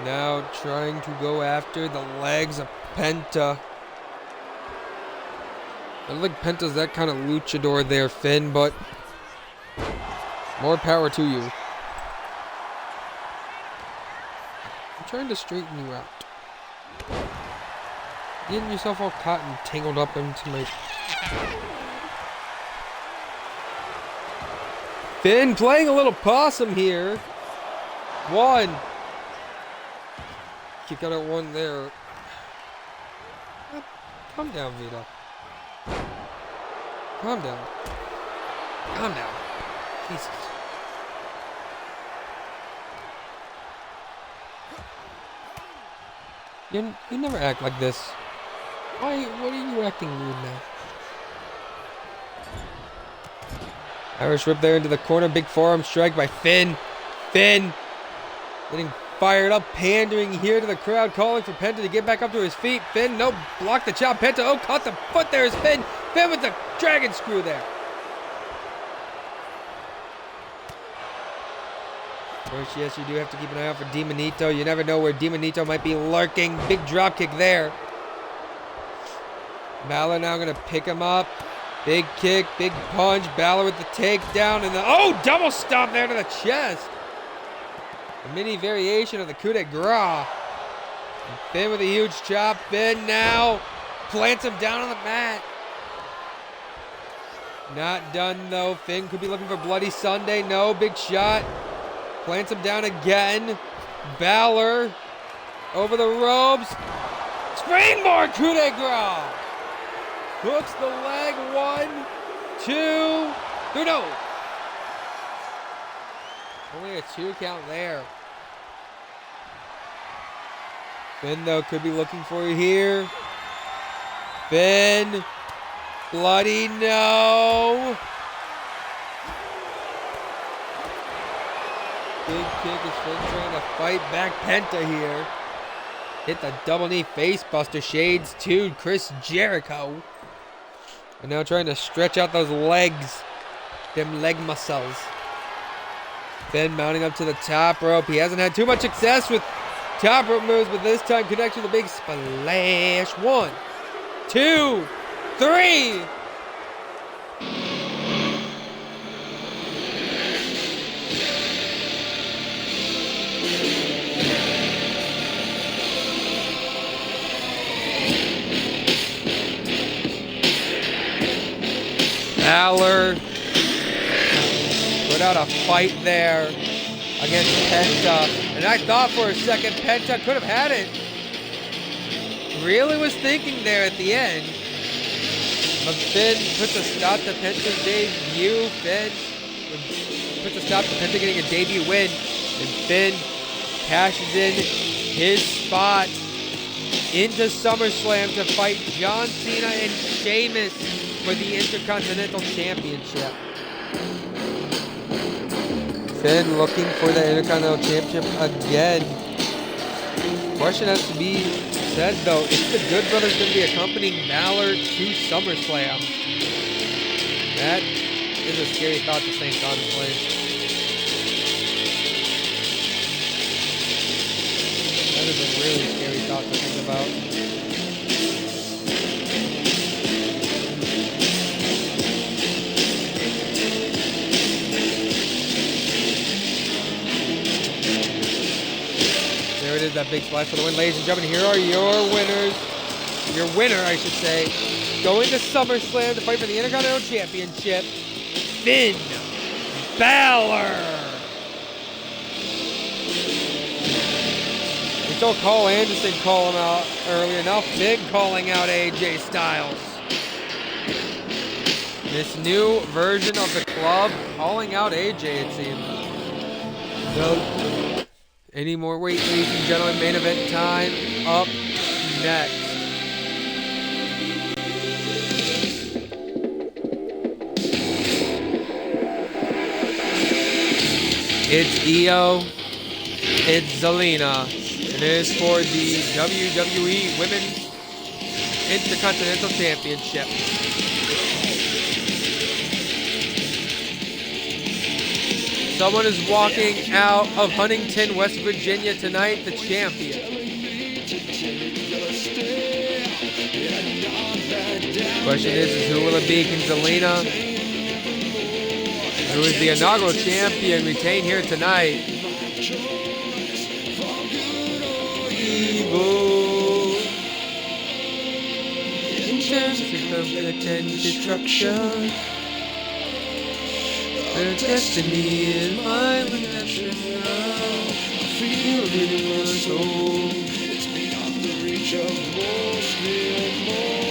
Now trying to go after the legs of Penta. I don't think Penta's that kind of luchador there, Finn, but more power to you. I'm trying to straighten you out. Getting yourself all caught and tangled up into my... Finn playing a little possum here. 1. Kick out at 1 there. Calm down, Vito. Calm down. Calm down. Jesus. You never act like this. Why? What are you acting rude now? Irish whip there into the corner. Big forearm strike by Finn. Finn getting fired up, pandering here to the crowd, calling for Penta to get back up to his feet. Finn, no, block the chop. Penta, oh, caught the foot there is Finn. Finn with the dragon screw there. Of course, yes, you do have to keep an eye out for Demonito. You never know where Demonito might be lurking. Big drop kick there. Balor now going to pick him up. Big kick, big punch. Balor with the takedown and the, oh, double stomp there to the chest. A mini variation of the coup de grace. And Finn with a huge chop. Finn now plants him down on the mat. Not done though. Finn could be looking for Bloody Sunday. No, big shot. Plants him down again. Balor over the ropes. Springboard coup de grace. Hooks the leg. 1, 2, 3. No. Only a 2 count there. Finn though could be looking for you here. Finn. Bloody no. Big kick is Finn trying to fight back Penta here. Hit the double knee face buster. Shades to Chris Jericho. And now trying to stretch out those legs. Them leg muscles. Finn mounting up to the top rope. He hasn't had too much success with top rope moves, but this time connects with a big splash. 1, 2, 3. Balor put out a fight there against Penta. And I thought for a second Penta could have had it. Really was thinking there at the end. But Finn puts a stop to Penta's debut. Finn puts a stop to Penta getting a debut win. And Finn cashes in his spot into SummerSlam to fight John Cena and Sheamus for the Intercontinental Championship. Finn looking for the Intercontinental Championship again. Question has to be said though, if the Good Brothers going to be accompanying Balor to SummerSlam? That is a scary thought to think, honestly. That is a really scary thought to think about. There it is, that big splash for the win. Ladies and gentlemen, here are your winners. Your winner, I should say. Going to SummerSlam to fight for the Intercontinental Championship, Finn Balor. We saw Cole Anderson call him out earlier. Now Finn calling out AJ Styles. This new version of the club calling out AJ, it seems. So, any more weight, ladies and gentlemen? Main event time up next. It's Io, it's Zelina, and it is for the WWE Women's Intercontinental Championship. Someone is walking out of Huntington, West Virginia tonight, the champion. Question is who will it be? Can Zelina, who is the inaugural champion, retain here tonight? Evil. In terms of conflict and destruction, their destiny is my redemption now. I feel it in my soul. It's beyond the reach of most mortals.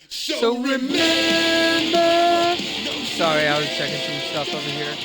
So remember. Sorry, I was checking some stuff over here.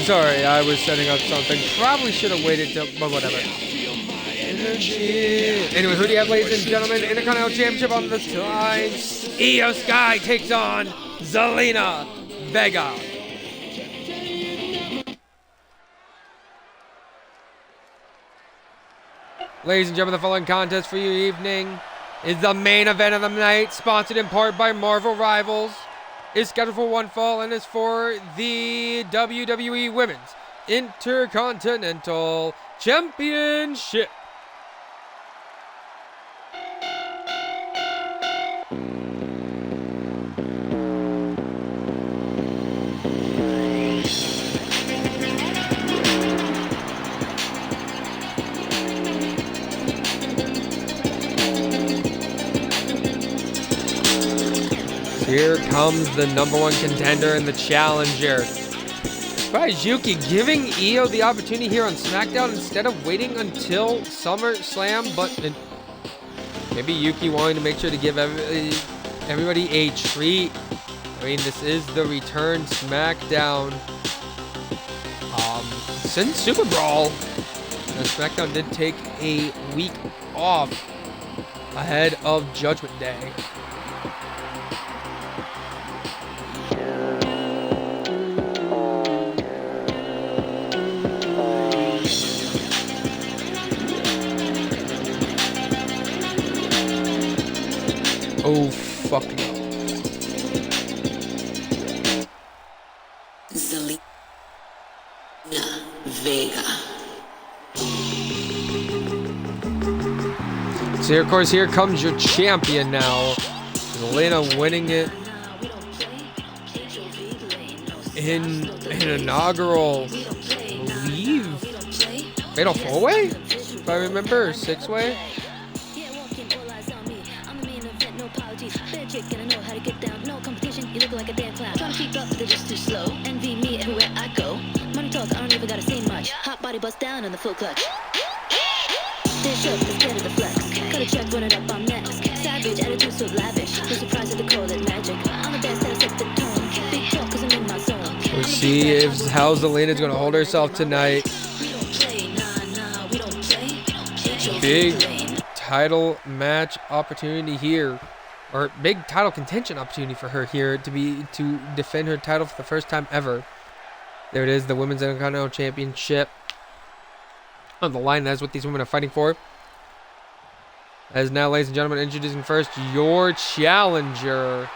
Sorry, I was setting up something. Probably should have waited till, but whatever. Anyway, who do you have, ladies and gentlemen? Intercontinental Championship on the line. Io Sky takes on Zelina Vega. Ladies and gentlemen, the following contest for your evening is the main event of the night, sponsored in part by Marvel Rivals. Is scheduled for one fall and is for the WWE Women's Intercontinental Championship. Here comes the number one contender and the challenger. Surprise Yuki giving Io the opportunity here on SmackDown instead of waiting until SummerSlam, but maybe Yuki wanting to make sure to give everybody a treat. I mean, this is the return SmackDown since Super Brawl. SmackDown did take a week off ahead of Judgment Day. Oh, fuck no. Zelina Vega. So here, of course, here comes your champion now. Zelina winning it in an inaugural, I believe, fatal 4-way? If I remember, 6-way? Hot body bust down on the full clutch. Dish up instead of the flex. Cut a check, run it up, I'm next. Savage, attitude so lavish. No surprise at the call it magic. I'm the best that set the tone. Big talk cause I'm in my zone. We'll see if how Zelina's gonna hold herself tonight. Big title match opportunity here. Or big title contention opportunity for her here to defend her title for the first time ever. There it is, the Women's Intercontinental Championship on the line. That's what these women are fighting for. As now, ladies and gentlemen, introducing first your challenger.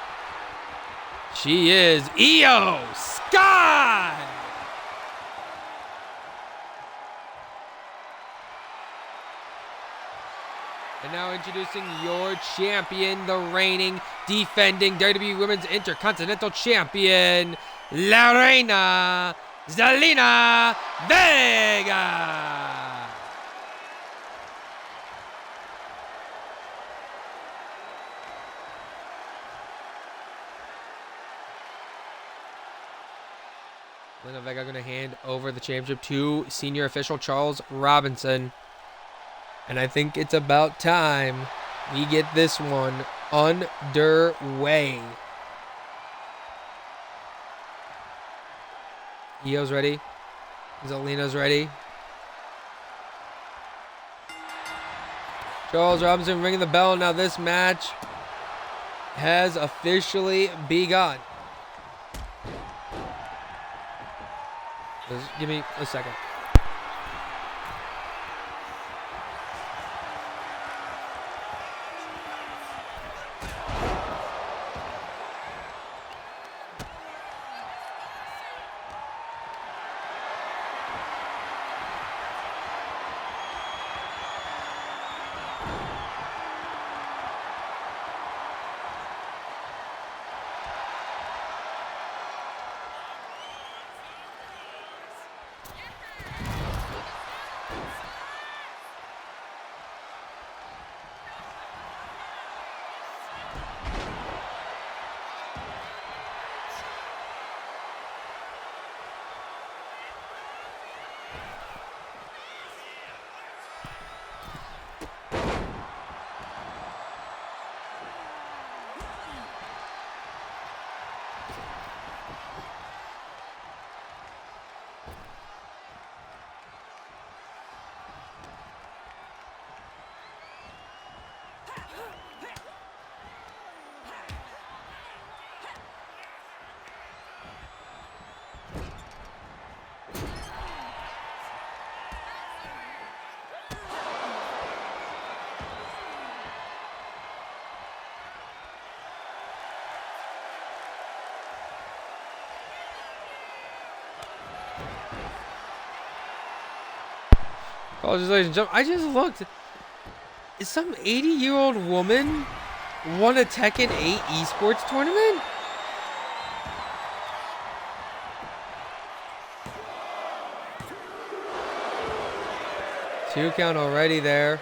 She is Io Sky! And now introducing your champion, the reigning, defending WWE Women's Intercontinental Champion, La Reina Zelina Vega. Zelina Vega going to hand over the championship to senior official Charles Robinson. And I think it's about time we get this one underway. Io's ready. Zelina's ready. Charles Robinson ringing the bell. Now this match has officially begun. Just give me a second. Apologies, ladies and gentlemen. I just looked. Is some 80-year-old woman won a Tekken 8 esports tournament? Two count already there.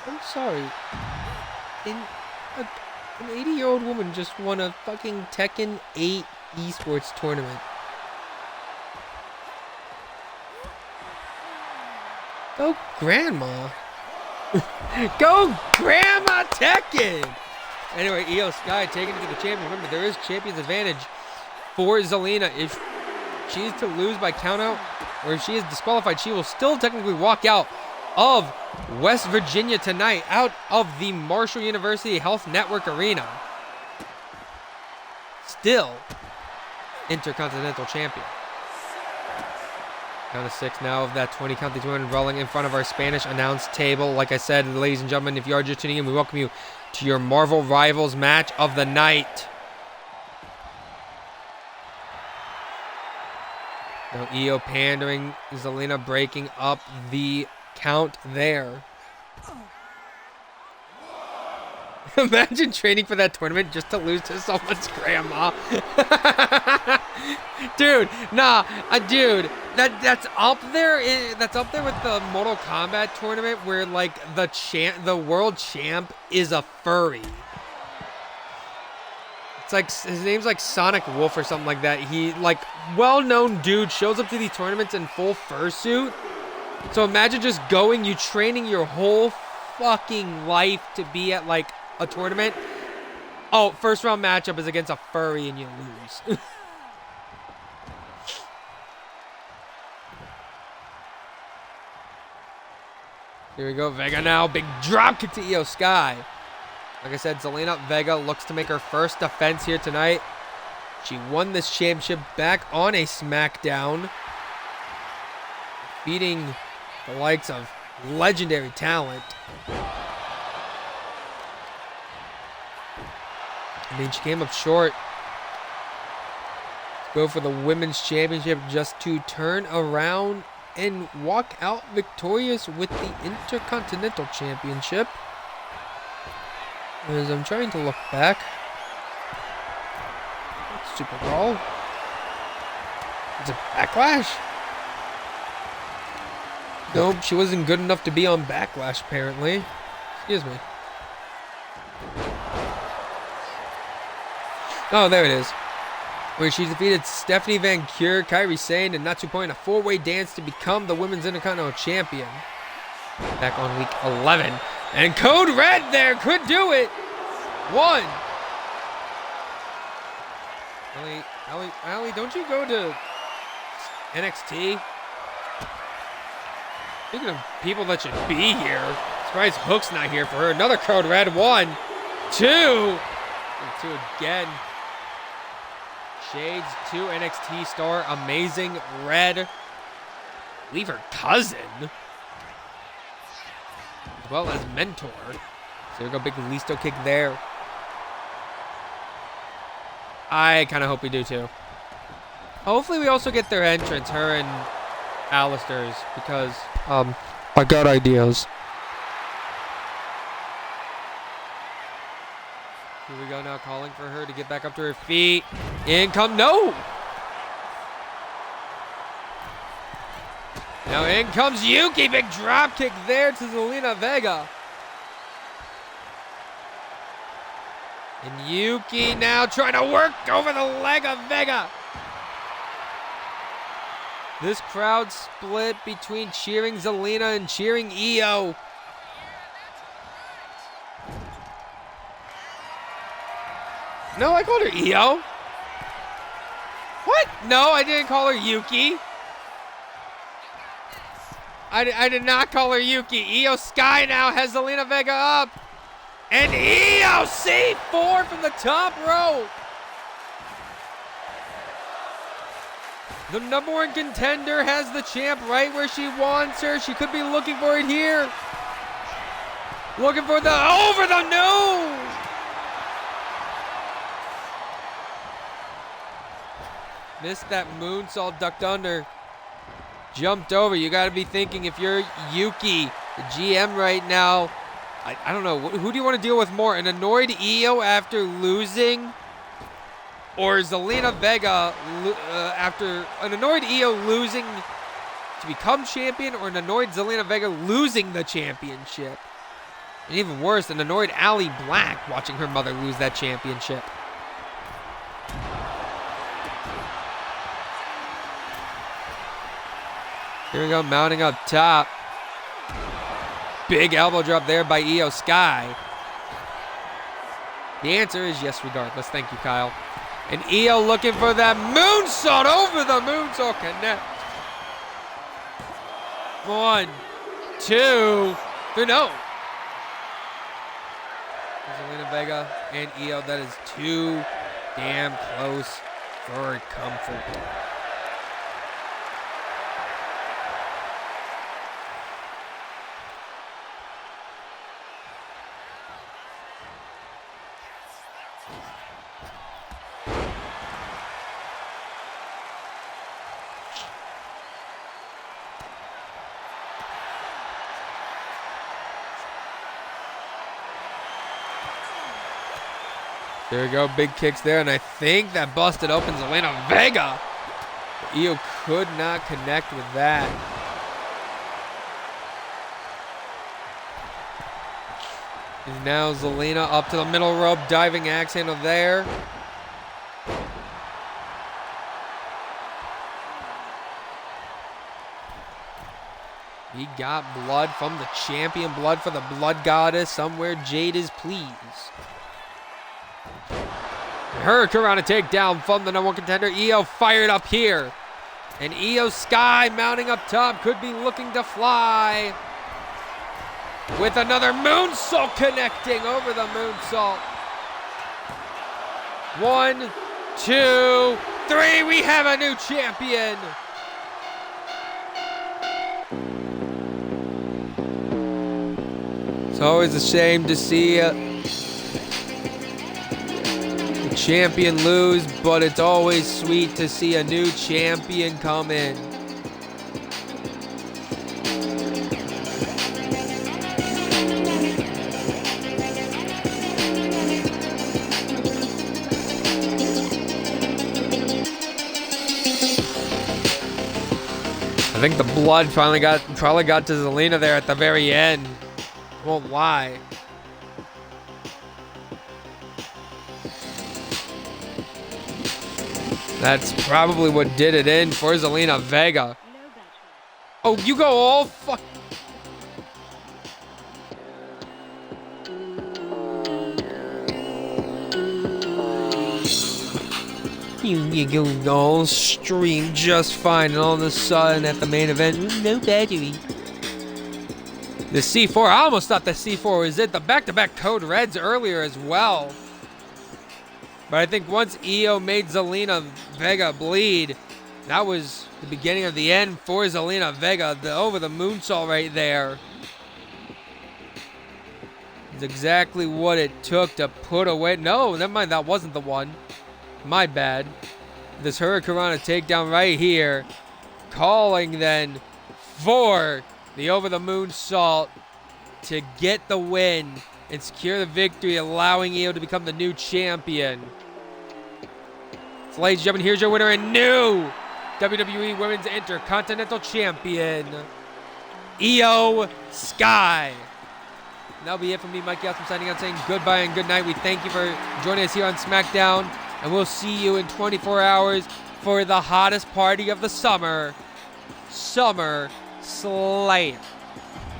I'm sorry. An 80-year-old woman just won a fucking Tekken 8 esports tournament. Go Grandma. Go Grandma Tekken. Anyway, Io Sky taking it to the champion. Remember, there is champion's advantage for Zelina. If she's to lose by countout, or if she is disqualified, she will still technically walk out of West Virginia tonight, out of the Marshall University Health Network Arena. Still Intercontinental Champion. Count of 6 now of that 20 count, the 200 rolling in front of our Spanish announce table. Like I said, ladies and gentlemen, if you are just tuning in, we welcome you to your Marvel Rivals match of the night. Now Io pandering, Zelina breaking up the count there. Imagine training for that tournament just to lose to someone's grandma. Dude, nah, dude, that's up there. That's up there with the Mortal Kombat tournament where like the world champ is a furry. It's like his name's like Sonic Wolf or something like that. He like well-known dude shows up to these tournaments in full fursuit. So imagine just going, you training your whole fucking life to be at like a tournament. Oh, first round matchup is against a furry and you lose. Here we go, Vega now. Big drop kick to Io Sky. Like I said, Zelina Vega looks to make her first defense here tonight. She won this championship back on a SmackDown, beating the likes of legendary talent. I mean, she came up short. Let's go for the Women's Championship just to turn around and walk out victorious with the Intercontinental Championship. As I'm trying to look back. Super Brawl. Is it Backlash? Nope, she wasn't good enough to be on Backlash, apparently. Excuse me. Oh, there it is. Where she defeated Stephanie Van Cure, Kairi Sane, and Natsu Point in a four-way dance to become the Women's Intercontinental Champion. Back on week 11. And Code Red there could do it. 1. Allie, don't you go to NXT? Speaking of people that should be here, surprised Hook's not here for her. Another Code Red. 1, 2. And 2 again. Shades, 2 NXT star. Amazing Red. Leave her cousin. As well as mentor. So we go big Listo kick there. I kind of hope we do too. Hopefully we also get their entrance, her and Alistair's, because I got ideas. Here we go now, calling for her to get back up to her feet. In come, no! Now in comes Yuki, big drop kick there to Zelina Vega. And Yuki now trying to work over the leg of Vega. This crowd split between cheering Zelina and cheering Io. No, I called her Io. What? No, I didn't call her Yuki. I did not call her Yuki. Io Sky now has Zelina Vega up. And Io C4 from the top rope. The number 1 contender has the champ right where she wants her. She could be looking for it here. Looking for the over the nose. Missed that moonsault, ducked under. jumped over. You got to be thinking, if you're Yuki, the GM right now, I don't know. Who do you want to deal with more? An annoyed Io after losing? Or Zelina Vega after an annoyed Io losing to become champion? Or an annoyed Zelina Vega losing the championship? And even worse, an annoyed Allie Black watching her mother lose that championship. Here we go, mounting up top. Big elbow drop there by Io Sky. The answer is yes regardless. Thank you, Kyle. And Io looking for that moonsault over the moonsault connect. 1, 2, 3, no. Zelina Vega and Io, that is too damn close for comfort. There we go, big kicks there, and I think that busted open Zelina Vega. Io could not connect with that. And now Zelina up to the middle rope, diving axe handle there. He got blood from the champion, blood for the blood goddess. Somewhere Jade is pleased. Hurricane takedown from the #1 contender. Io fired up here. And Io Sky mounting up top, could be looking to fly. With another moonsault connecting over the moonsault. 1, 2, 3, we have a new champion. It's always a shame to see champion lose, but it's always sweet to see a new champion come in. I think the blood probably got to Zelina there at the very end. Won't lie. That's probably what did it in for Zelina Vega. Oh, you go all fuck. You go all stream just fine, and all of a sudden at the main event, no battery. The C4, I almost thought the C4 was it. The back-to-back code reds earlier as well. But I think once Io made Zelina Vega bleed, that was the beginning of the end for Zelina Vega. Over the moonsault right there. It's exactly what it took to put away. No, never mind, that wasn't the one. My bad. This Hurricane takedown right here. Calling then for the over the moonsault to get the win and secure the victory, allowing Io to become the new champion. So, ladies and gentlemen, here's your winner and new WWE Women's Intercontinental Champion, Io Sky. And that'll be it from me, Mike Yasmin, signing out, saying goodbye and good night. We thank you for joining us here on SmackDown, and we'll see you in 24 hours for the hottest party of the summer, SummerSlam.